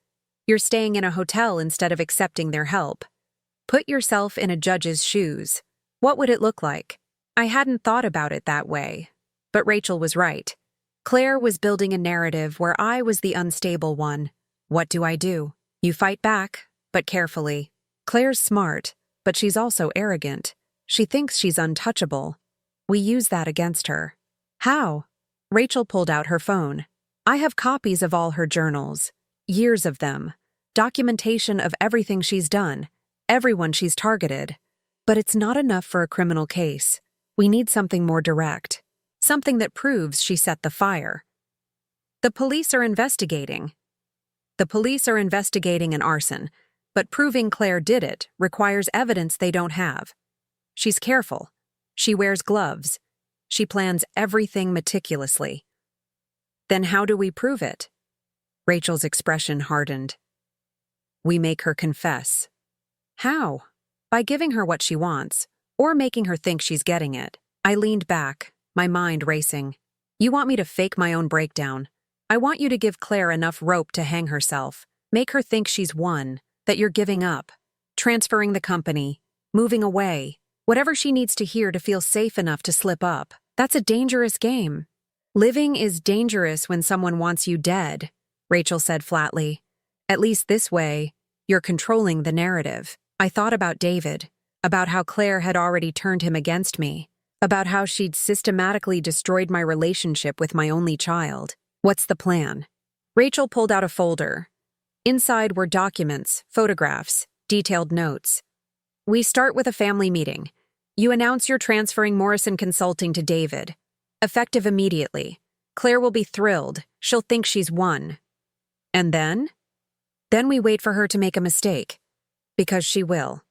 You're staying in a hotel instead of accepting their help. Put yourself in a judge's shoes. What would it look like? I hadn't thought about it that way. But Rachel was right. Claire was building a narrative where I was the unstable one. What do? You fight back, but carefully. Claire's smart, but she's also arrogant. She thinks she's untouchable. We use that against her. How? Rachel pulled out her phone. I have copies of all her journals. Years of them. Documentation of everything she's done. Everyone she's targeted. But it's not enough for a criminal case. We need something more direct. Something that proves she set the fire. The police are investigating. The police are investigating an arson, but proving Claire did it requires evidence they don't have. She's careful. She wears gloves. She plans everything meticulously. Then how do we prove it? Rachel's expression hardened. We make her confess. How? By giving her what she wants, or making her think she's getting it. I leaned back, my mind racing. You want me to fake my own breakdown. I want you to give Claire enough rope to hang herself. Make her think she's won, that you're giving up, transferring the company, moving away, whatever she needs to hear to feel safe enough to slip up. That's a dangerous game. Living is dangerous when someone wants you dead, Rachel said flatly. At least this way, you're controlling the narrative. I thought about David, about how Claire had already turned him against me, about how she'd systematically destroyed my relationship with my only child. What's the plan? Rachel pulled out a folder. Inside were documents, photographs, detailed notes. We start with a family meeting. You announce you're transferring Morrison Consulting to David. Effective immediately. Claire will be thrilled. She'll think she's won. And then? Then we wait for her to make a mistake. Because she will.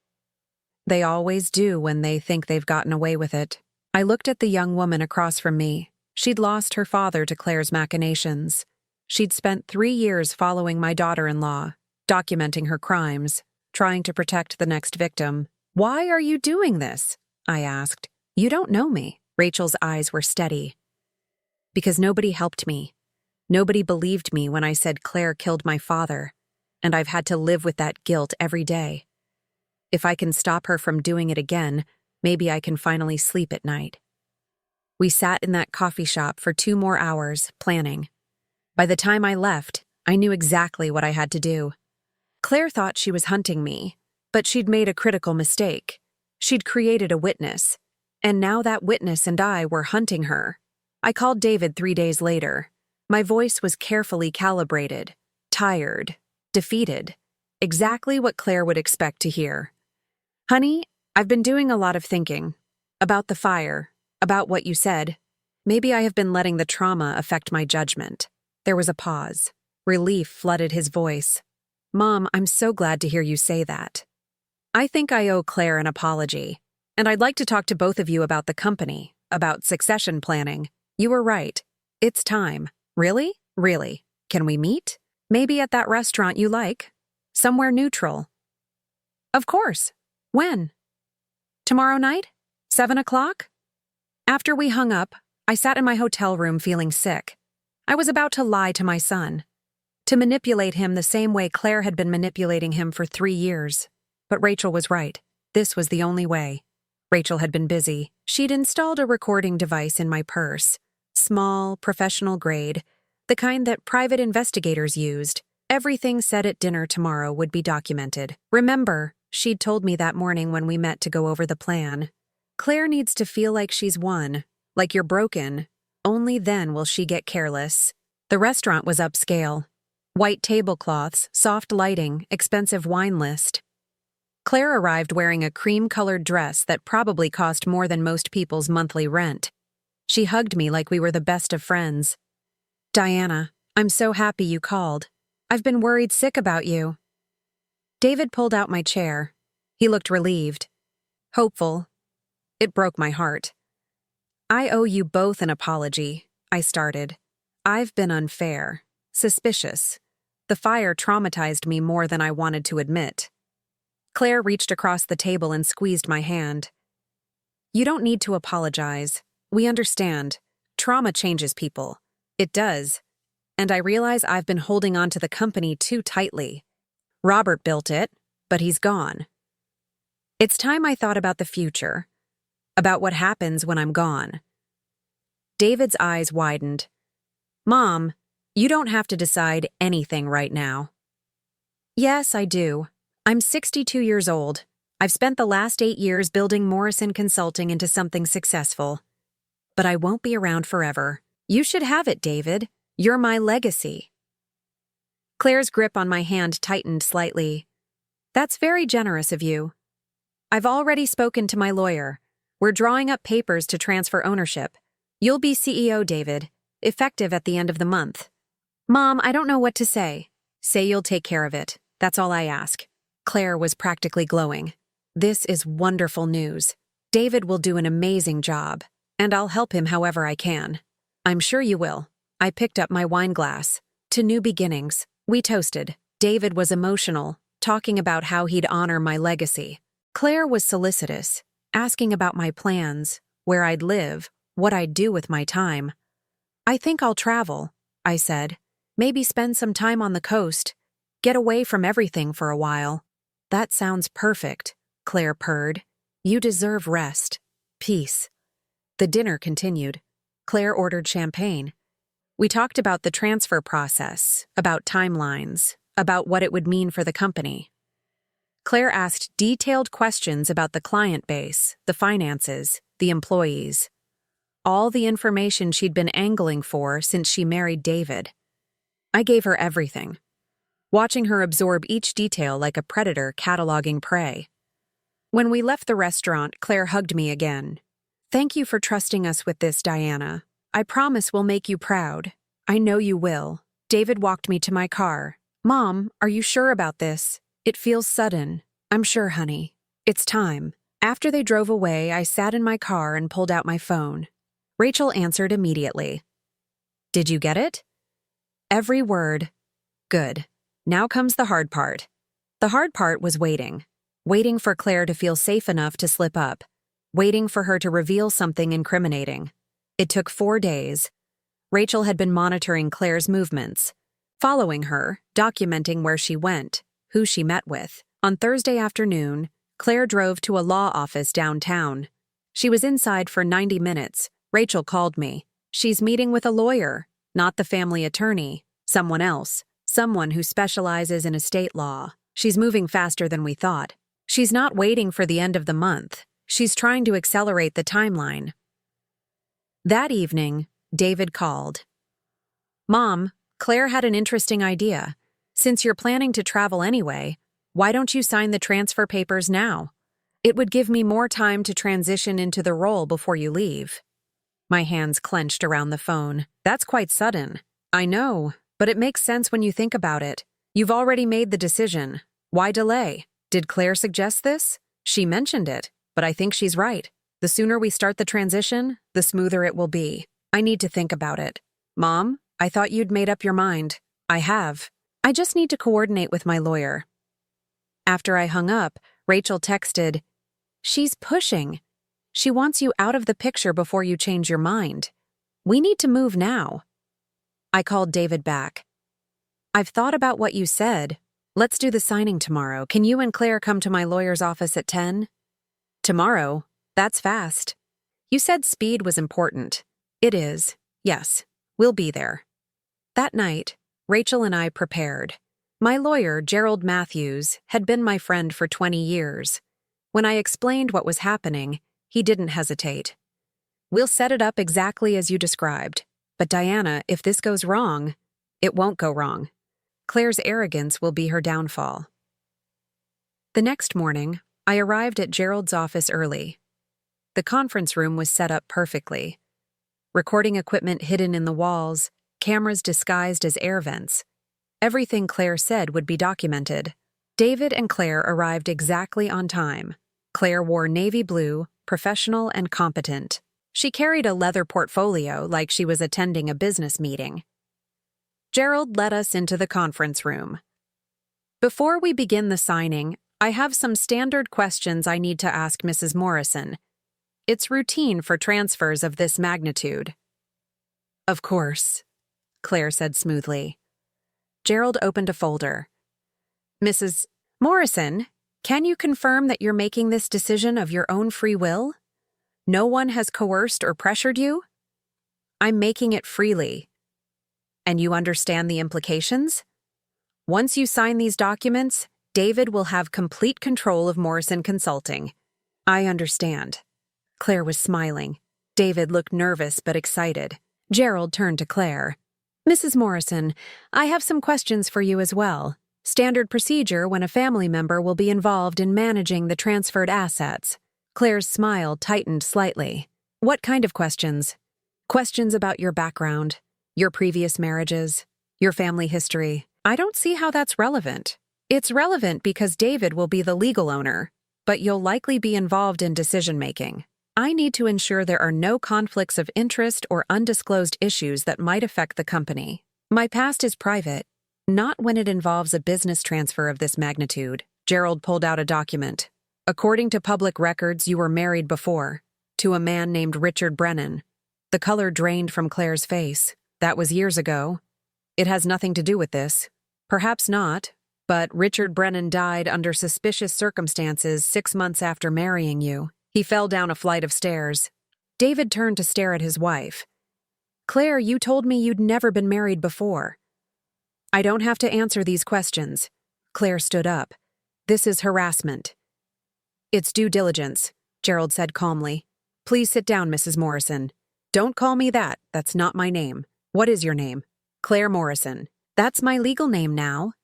They always do when they think they've gotten away with it. I looked at the young woman across from me. She'd lost her father to Claire's machinations. She'd spent 3 years following my daughter-in-law, documenting her crimes, trying to protect the next victim. Why are you doing this? I asked. You don't know me. Rachel's eyes were steady. Because nobody helped me. Nobody believed me when I said Claire killed my father, and I've had to live with that guilt every day. If I can stop her from doing it again, maybe I can finally sleep at night. We sat in that coffee shop for 2 more hours, planning. By the time I left, I knew exactly what I had to do. Claire thought she was hunting me, but she'd made a critical mistake. She'd created a witness, and now that witness and I were hunting her. I called David 3 days later. My voice was carefully calibrated, tired, defeated, exactly what Claire would expect to hear. Honey, I've been doing a lot of thinking. About the fire, about what you said. Maybe I have been letting the trauma affect my judgment. There was a pause. Relief flooded his voice. Mom, I'm so glad to hear you say that. I think I owe Claire an apology. And I'd like to talk to both of you about the company, about succession planning. You were right. It's time. Really? Really. Can we meet? Maybe at that restaurant you like. Somewhere neutral. Of course. When? Tomorrow night? 7 o'clock? After we hung up, I sat in my hotel room feeling sick. I was about to lie to my son. To manipulate him the same way Claire had been manipulating him for 3 years. But Rachel was right. This was the only way. Rachel had been busy. She'd installed a recording device in my purse. Small, professional grade, the kind that private investigators used. Everything said at dinner tomorrow would be documented. Remember, she'd told me that morning when we met to go over the plan. Claire needs to feel like she's won, like you're broken. Only then will she get careless. The restaurant was upscale. White tablecloths, soft lighting, expensive wine list. Claire arrived wearing a cream-colored dress that probably cost more than most people's monthly rent. She hugged me like we were the best of friends. Diana, I'm so happy you called. I've been worried sick about you. David pulled out my chair. He looked relieved. Hopeful. It broke my heart. I owe you both an apology, I started. I've been unfair, suspicious. The fire traumatized me more than I wanted to admit. Claire reached across the table and squeezed my hand. You don't need to apologize. We understand. Trauma changes people. It does. And I realize I've been holding on to the company too tightly. Robert built it, but he's gone. It's time I thought about the future, about what happens when I'm gone. David's eyes widened. Mom, you don't have to decide anything right now. Yes, I do. I'm 62 years old. I've spent the last 8 years building Morrison Consulting into something successful. But I won't be around forever. You should have it, David. You're my legacy. Claire's grip on my hand tightened slightly. That's very generous of you. I've already spoken to my lawyer. We're drawing up papers to transfer ownership. You'll be CEO, David, effective at the end of the month. Mom, I don't know what to say. Say you'll take care of it. That's all I ask. Claire was practically glowing. This is wonderful news. David will do an amazing job, and I'll help him however I can. I'm sure you will. I picked up my wine glass. To new beginnings. We toasted. David was emotional, talking about how he'd honor my legacy. Claire was solicitous, asking about my plans, where I'd live, what I'd do with my time. I think I'll travel, I said. Maybe spend some time on the coast. Get away from everything for a while. That sounds perfect, Claire purred. You deserve rest. Peace. The dinner continued. Claire ordered champagne. We talked about the transfer process, about timelines, about what it would mean for the company. Claire asked detailed questions about the client base, the finances, the employees. All the information she'd been angling for since she married David. I gave her everything, watching her absorb each detail like a predator cataloging prey. When we left the restaurant, Claire hugged me again. Thank you for trusting us with this, Diana. I promise we'll make you proud. I know you will. David walked me to my car. Mom, are you sure about this? It feels sudden. I'm sure, honey. It's time. After they drove away, I sat in my car and pulled out my phone. Rachel answered immediately. Did you get it? Every word. Good. Now comes the hard part. The hard part was waiting. Waiting for Claire to feel safe enough to slip up. Waiting for her to reveal something incriminating. It took 4 days. Rachel had been monitoring Claire's movements, following her, documenting where she went, who she met with. On Thursday afternoon, Claire drove to a law office downtown. She was inside for 90 minutes. Rachel called me. She's meeting with a lawyer, not the family attorney, someone else, someone who specializes in estate law. She's moving faster than we thought. She's not waiting for the end of the month. She's trying to accelerate the timeline. That evening, David called. "Mom, Claire had an interesting idea. Since you're planning to travel anyway, why don't you sign the transfer papers now? It would give me more time to transition into the role before you leave." My hands clenched around the phone. "That's quite sudden." "I know, but it makes sense when you think about it. You've already made the decision. Why delay? Did Claire suggest this? She mentioned it, but I think she's right. The sooner we start the transition, the smoother it will be. I need to think about it." "Mom, I thought you'd made up your mind." "I have. I just need to coordinate with my lawyer." After I hung up, Rachel texted, "She's pushing. She wants you out of the picture before you change your mind. We need to move now." I called David back. "I've thought about what you said. Let's do the signing tomorrow. Can you and Claire come to my lawyer's office at 10? "Tomorrow? That's fast." "You said speed was important." "It is. Yes. We'll be there." That night, Rachel and I prepared. My lawyer, Gerald Matthews, had been my friend for 20 years. When I explained what was happening, he didn't hesitate. "We'll set it up exactly as you described. But Diana, if this goes wrong, it won't go wrong. Claire's arrogance will be her downfall." The next morning, I arrived at Gerald's office early. The conference room was set up perfectly. Recording equipment hidden in the walls, cameras disguised as air vents. Everything Claire said would be documented. David and Claire arrived exactly on time. Claire wore navy blue, professional and competent. She carried a leather portfolio like she was attending a business meeting. Gerald led us into the conference room. "Before we begin the signing, I have some standard questions I need to ask Mrs. Morrison. It's routine for transfers of this magnitude." "Of course," Claire said smoothly. Gerald opened a folder. "Mrs. Morrison, can you confirm that you're making this decision of your own free will? No one has coerced or pressured you?" "I'm making it freely." "And you understand the implications? Once you sign these documents, David will have complete control of Morrison Consulting." "I understand." Claire was smiling. David looked nervous but excited. Gerald turned to Claire. "Mrs. Morrison, I have some questions for you as well. Standard procedure when a family member will be involved in managing the transferred assets." Claire's smile tightened slightly. "What kind of questions?" "Questions about your background, your previous marriages, your family history." "I don't see how that's relevant." "It's relevant because David will be the legal owner, but you'll likely be involved in decision-making. I need to ensure there are no conflicts of interest or undisclosed issues that might affect the company. My past is private, not when it involves a business transfer of this magnitude." Gerald pulled out a document. "According to public records, you were married before, to a man named Richard Brennan." The color drained from Claire's face. "That was years ago. It has nothing to do with this." "Perhaps not, but Richard Brennan died under suspicious circumstances 6 months after marrying you. He fell down a flight of stairs." David turned to stare at his wife. "Claire, you told me you'd never been married before." "I don't have to answer these questions." Claire stood up. "This is harassment." "It's due diligence," Gerald said calmly. "Please sit down, Mrs. Morrison." "Don't call me that. That's not my name." "What is your name?" "Claire Morrison." "That's my legal name now."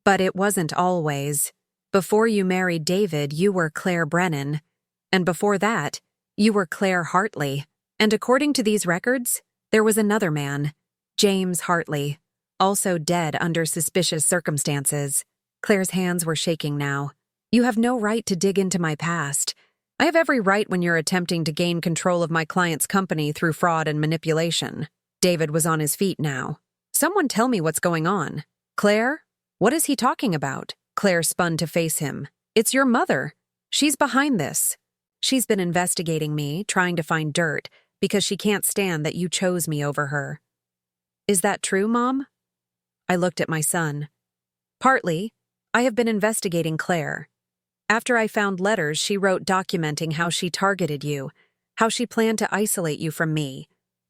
"But it wasn't always. Before you married David, you were Claire Brennan. And before that, you were Claire Hartley. And according to these records, there was another man, James Hartley, also dead under suspicious circumstances." Claire's hands were shaking now. "You have no right to dig into my past. I have every right when you're attempting to gain control of my client's company through fraud and manipulation." David was on his feet now. "Someone tell me what's going on." "Claire? What is he talking about?" Claire spun to face him. "It's your mother. She's behind this. She's been investigating me, trying to find dirt, because she can't stand that you chose me over her." "Is that true, Mom?" I looked at my son. "Partly. I have been investigating Claire. After I found letters she wrote documenting how she targeted you, how she planned to isolate you from me,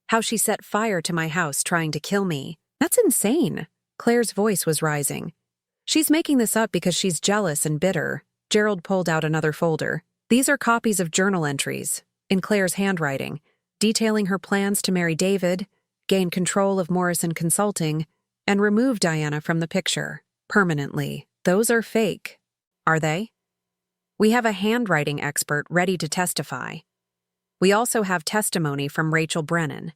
how she set fire to my house trying to kill me." "That's insane." Claire's voice was rising. "She's making this up because she's jealous and bitter." Gerald pulled out another folder. "These are copies of journal entries, in Claire's handwriting. detailing her plans to marry David, gain control of Morrison Consulting, and remove Diana from the picture, permanently. Those are fake, are they? We have a handwriting expert ready to testify. We also have testimony from Rachel Brennan,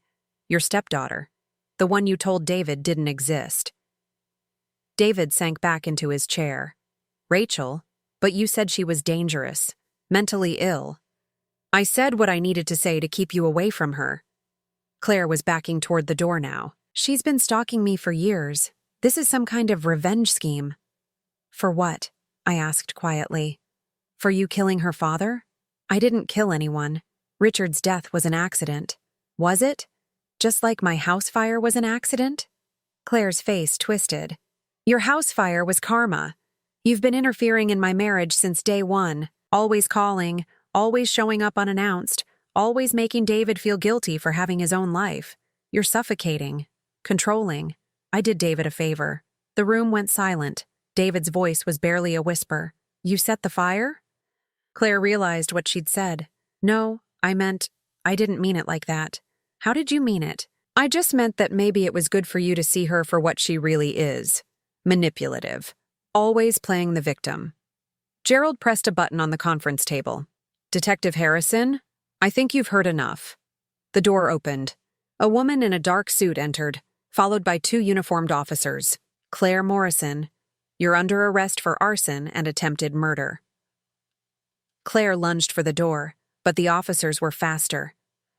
your stepdaughter, the one you told David didn't exist. David sank back into his chair. Rachel, but you said she was dangerous, mentally ill. I said what I needed to say to keep you away from her. Claire was backing toward the door now. She's been stalking me for years. This is some kind of revenge scheme. For what? I asked quietly. For you killing her father? I didn't kill anyone. Richard's death was an accident. Was it? Just like my house fire was an accident? Claire's face twisted. Your house fire was karma. You've been interfering in my marriage since day one, always calling, always showing up unannounced, always making David feel guilty for having his own life. You're suffocating, controlling. I did David a favor. The room went silent. David's voice was barely a whisper. You set the fire? Claire realized what she'd said. No, I didn't mean it like that. How did you mean it? I just meant that maybe it was good for you to see her for what she really is. Manipulative. Always playing the victim. Gerald pressed a button on the conference table. Detective Harrison, I think you've heard enough. The door opened. A woman in a dark suit entered, followed by 2 uniformed officers. Claire Morrison, you're under arrest for arson and attempted murder. Claire lunged for the door, but the officers were faster.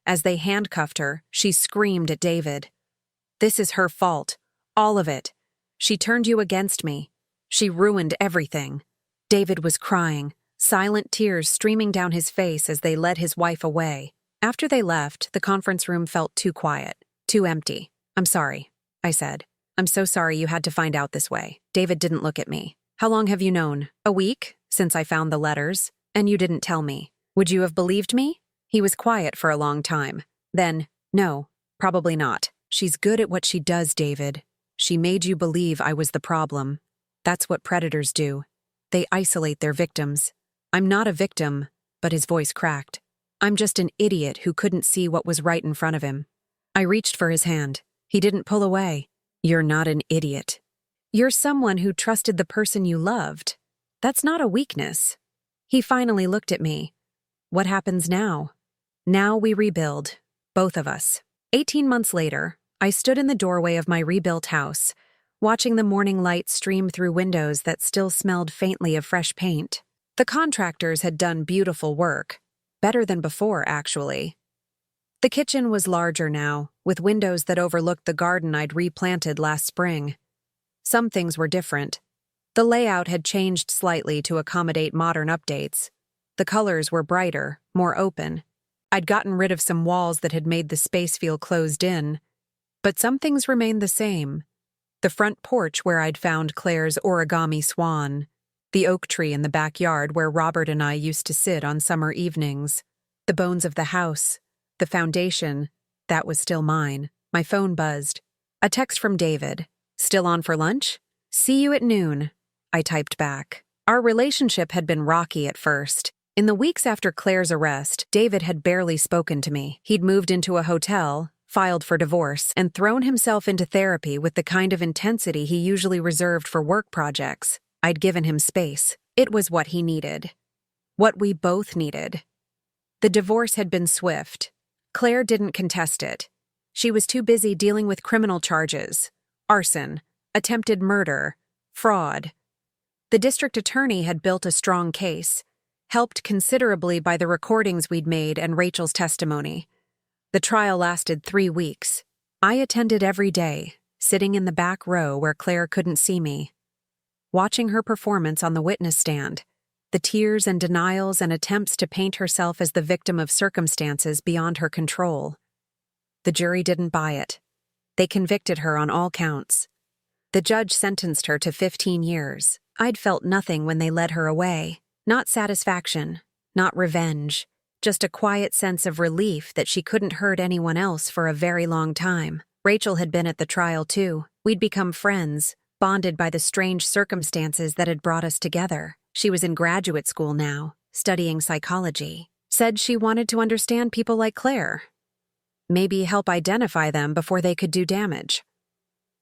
As they handcuffed her, she screamed at David. This is her fault. All of it. She turned you against me. She ruined everything. David was crying, silent tears streaming down his face as they led his wife away. After they left, the conference room felt too quiet, too empty. I'm sorry, I said. I'm so sorry you had to find out this way. David didn't look at me. How long have you known? A week, since I found the letters, and you didn't tell me. Would you have believed me? He was quiet for a long time. Then, no, probably not. She's good at what she does, David. She made you believe I was the problem. That's what predators do. They isolate their victims. I'm not a victim, but his voice cracked. I'm just an idiot who couldn't see what was right in front of him. I reached for his hand. He didn't pull away. You're not an idiot. You're someone who trusted the person you loved. That's not a weakness. He finally looked at me. What happens now? Now we rebuild, both of us. 18 months later, I stood in the doorway of my rebuilt house, watching the morning light stream through windows that still smelled faintly of fresh paint. The contractors had done beautiful work, better than before, actually. The kitchen was larger now, with windows that overlooked the garden I'd replanted last spring. Some things were different. The layout had changed slightly to accommodate modern updates. The colors were brighter, more open. I'd gotten rid of some walls that had made the space feel closed in. But some things remained the same. The front porch where I'd found Claire's origami swan. The oak tree in the backyard where Robert and I used to sit on summer evenings. The bones of the house. The foundation. That was still mine. My phone buzzed. A text from David. Still on for lunch? See you at noon. I typed back. Our relationship had been rocky at first. In the weeks after Claire's arrest, David had barely spoken to me. He'd moved into a hotel, filed for divorce, and thrown himself into therapy with the kind of intensity he usually reserved for work projects. I'd given him space. It was what he needed. What we both needed. The divorce had been swift. Claire didn't contest it. She was too busy dealing with criminal charges. Arson, attempted murder, fraud. The district attorney had built a strong case, helped considerably by the recordings we'd made and Rachel's testimony. The trial lasted 3 weeks. I attended every day, sitting in the back row where Claire couldn't see me. Watching her performance on the witness stand, the tears and denials and attempts to paint herself as the victim of circumstances beyond her control. The jury didn't buy it. They convicted her on all counts. The judge sentenced her to 15 years. I'd felt nothing when they led her away. Not satisfaction, not revenge, just a quiet sense of relief that she couldn't hurt anyone else for a very long time. Rachel had been at the trial too. We'd become friends, bonded by the strange circumstances that had brought us together. She was in graduate school now, studying psychology. Said she wanted to understand people like Claire. maybe help identify them before they could do damage.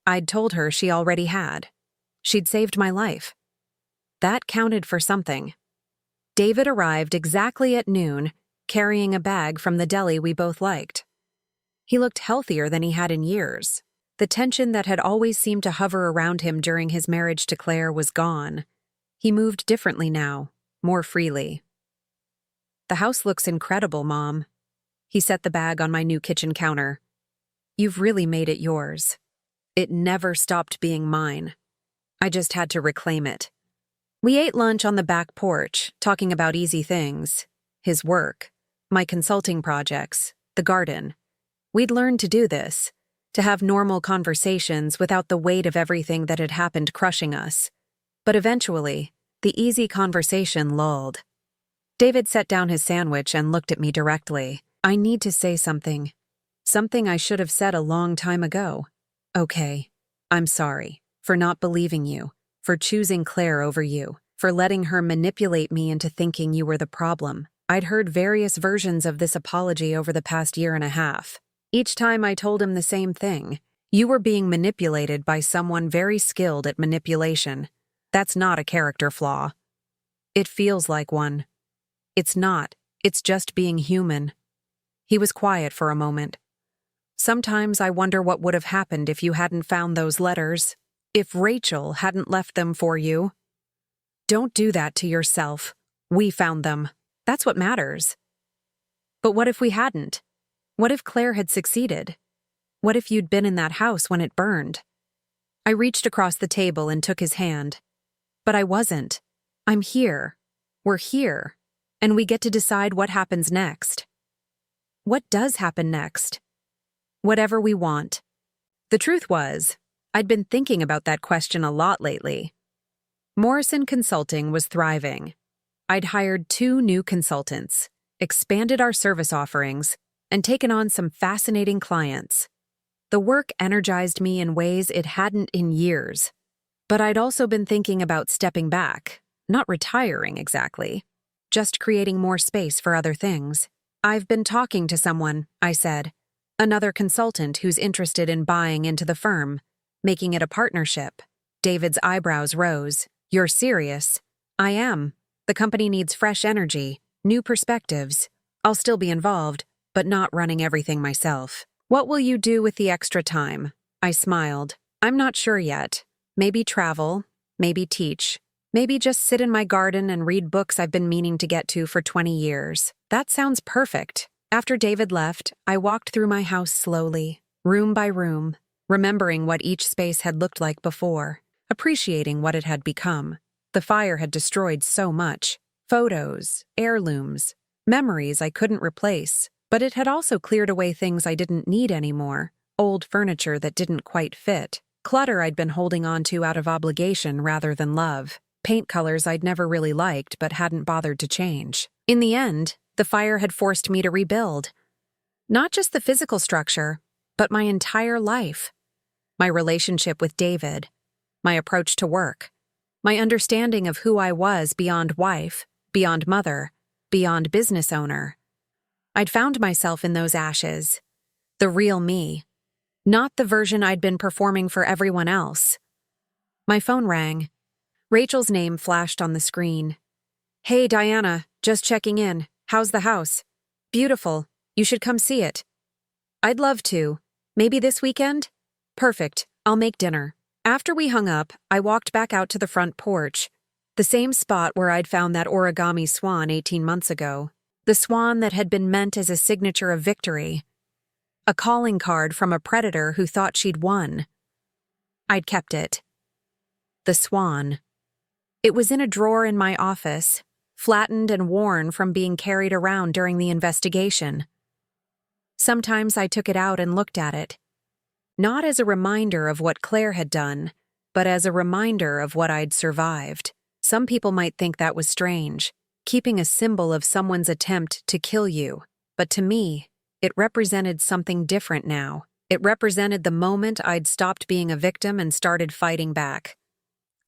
I'd told her she already had. She'd saved my life. That counted for something. David arrived exactly at noon, carrying a bag from the deli we both liked. He looked healthier than he had in years. The tension that had always seemed to hover around him during his marriage to Claire was gone. He moved differently now, more freely. "The house looks incredible, Mom." He set the bag on my new kitchen counter. "You've really made it yours. It never stopped being mine. I just had to reclaim it." We ate lunch on the back porch, talking about easy things. His work, my consulting projects, the garden. We'd learned to do this, to have normal conversations without the weight of everything that had happened crushing us. But eventually, the easy conversation lulled. David set down his sandwich and looked at me directly. "I need to say something. Something I should have said a long time ago. Okay, I'm sorry for not believing you, for choosing Claire over you, for letting her manipulate me into thinking you were the problem." I'd heard various versions of this apology over the past year and a half. Each time I told him the same thing. You were being manipulated by someone very skilled at manipulation. That's not a character flaw. It feels like one. It's not. It's just being human. He was quiet for a moment. "Sometimes I wonder what would have happened if you hadn't found those letters. If Rachel hadn't left them for you." "Don't do that to yourself. We found them. That's what matters." "But what if we hadn't? What if Claire had succeeded? What if you'd been in that house when it burned?" I reached across the table and took his hand. "But I wasn't. I'm here. We're here. And we get to decide what happens next." "What does happen next?" "Whatever we want." The truth was, I'd been thinking about that question a lot lately. Morrison Consulting was thriving. I'd hired 2 new consultants, expanded our service offerings, and taken on some fascinating clients. The work energized me in ways it hadn't in years. But I'd also been thinking about stepping back, not retiring exactly, just creating more space for other things. "I've been talking to someone," I said. "Another consultant who's interested in buying into the firm, making it a partnership." David's eyebrows rose. "You're serious?" "I am. The company needs fresh energy, new perspectives. I'll still be involved, but not running everything myself." "What will you do with the extra time?" I smiled. "I'm not sure yet. Maybe travel, maybe teach, maybe just sit in my garden and read books I've been meaning to get to for 20 years. That sounds perfect." After David left, I walked through my house slowly, room by room, remembering what each space had looked like before, appreciating what it had become. The fire had destroyed so much. Photos, heirlooms, memories I couldn't replace. But it had also cleared away things I didn't need anymore, old furniture that didn't quite fit, clutter I'd been holding on to out of obligation rather than love, paint colors I'd never really liked but hadn't bothered to change. In the end, the fire had forced me to rebuild. Not just the physical structure, but my entire life. My relationship with David, my approach to work, my understanding of who I was beyond wife, beyond mother, beyond business owner. I'd found myself in those ashes, the real me, not the version I'd been performing for everyone else. My phone rang. Rachel's name flashed on the screen. "Hey, Diana, just checking in. How's the house?" "Beautiful. You should come see it." "I'd love to. Maybe this weekend?" "Perfect. I'll make dinner." After we hung up, I walked back out to the front porch, the same spot where I'd found that origami swan 18 months ago. The swan that had been meant as a signature of victory. A calling card from a predator who thought she'd won. I'd kept it. The swan. It was in a drawer in my office, flattened and worn from being carried around during the investigation. Sometimes I took it out and looked at it. Not as a reminder of what Claire had done, but as a reminder of what I'd survived. Some people might think that was strange, keeping a symbol of someone's attempt to kill you. But to me, it represented something different now. It represented the moment I'd stopped being a victim and started fighting back.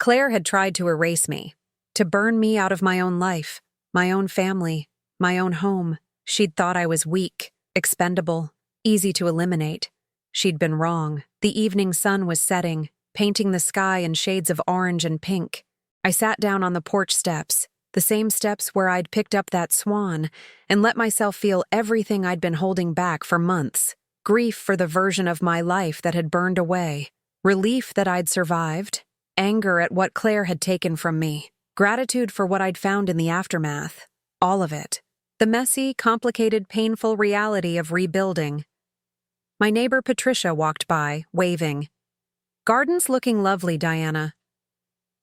Claire had tried to erase me, to burn me out of my own life, my own family, my own home. She'd thought I was weak, expendable, Easy to eliminate. She'd been wrong. The evening sun was setting, painting the sky in shades of orange and pink. I sat down on the porch steps, the same steps where I'd picked up that swan, and let myself feel everything I'd been holding back for months. Grief for the version of my life that had burned away. Relief that I'd survived. Anger at what Claire had taken from me. Gratitude for what I'd found in the aftermath. All of it. The messy, complicated, painful reality of rebuilding. My neighbor Patricia walked by, waving. "Garden's looking lovely, Diana."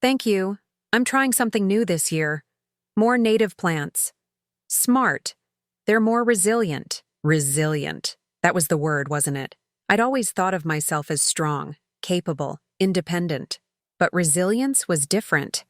"Thank you. I'm trying something new this year. More native plants. Smart. They're more resilient." Resilient. That was the word, wasn't it? I'd always thought of myself as strong, capable, independent. But resilience was different.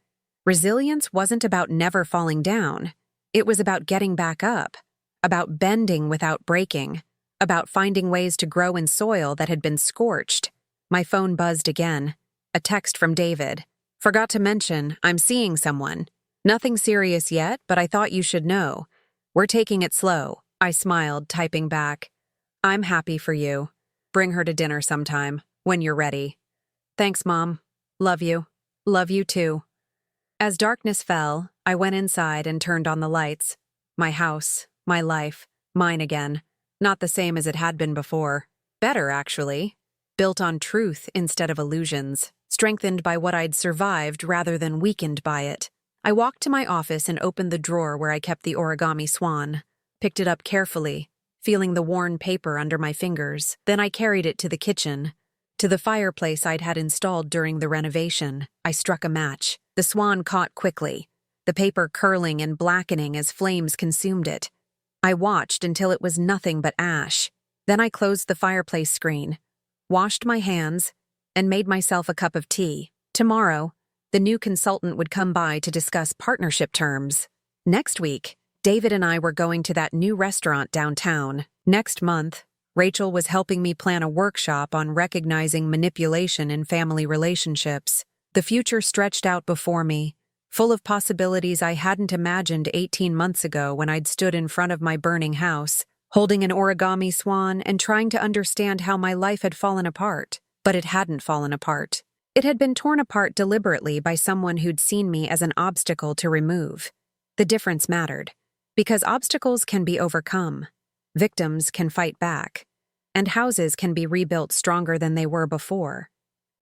Resilience wasn't about never falling down. It was about getting back up, about bending without breaking, about finding ways to grow in soil that had been scorched. My phone buzzed again. A text from David. "Forgot to mention, I'm seeing someone. Nothing serious yet, but I thought you should know. We're taking it slow." I smiled, typing back. "I'm happy for you. Bring her to dinner sometime, when you're ready. Thanks, Mom. Love you. Love you too." As darkness fell, I went inside and turned on the lights. My house, my life, mine again. Not the same as it had been before. Better, actually. Built on truth instead of illusions. Strengthened by what I'd survived rather than weakened by it. I walked to my office and opened the drawer where I kept the origami swan. Picked it up carefully, feeling the worn paper under my fingers. Then I carried it to the kitchen. To the fireplace I'd had installed during the renovation. I struck a match. The swan caught quickly, the paper curling and blackening as flames consumed it. I watched until it was nothing but ash. Then I closed the fireplace screen, washed my hands, and made myself a cup of tea. Tomorrow, the new consultant would come by to discuss partnership terms. Next week, David and I were going to that new restaurant downtown. Next month, Rachel was helping me plan a workshop on recognizing manipulation in family relationships. The future stretched out before me, full of possibilities I hadn't imagined 18 months ago when I'd stood in front of my burning house, holding an origami swan and trying to understand how my life had fallen apart. But it hadn't fallen apart. It had been torn apart deliberately by someone who'd seen me as an obstacle to remove. The difference mattered, because obstacles can be overcome, victims can fight back, and houses can be rebuilt stronger than they were before.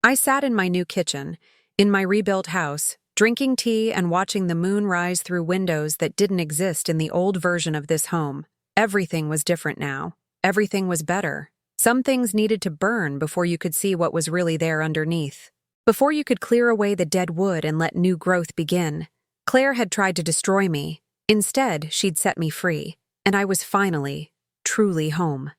I sat in my new kitchen, in my rebuilt house, drinking tea and watching the moon rise through windows that didn't exist in the old version of this home. Everything was different now. Everything was better. Some things needed to burn before you could see what was really there underneath. Before you could clear away the dead wood and let new growth begin. Claire had tried to destroy me. Instead, she'd set me free, and I was finally, truly home.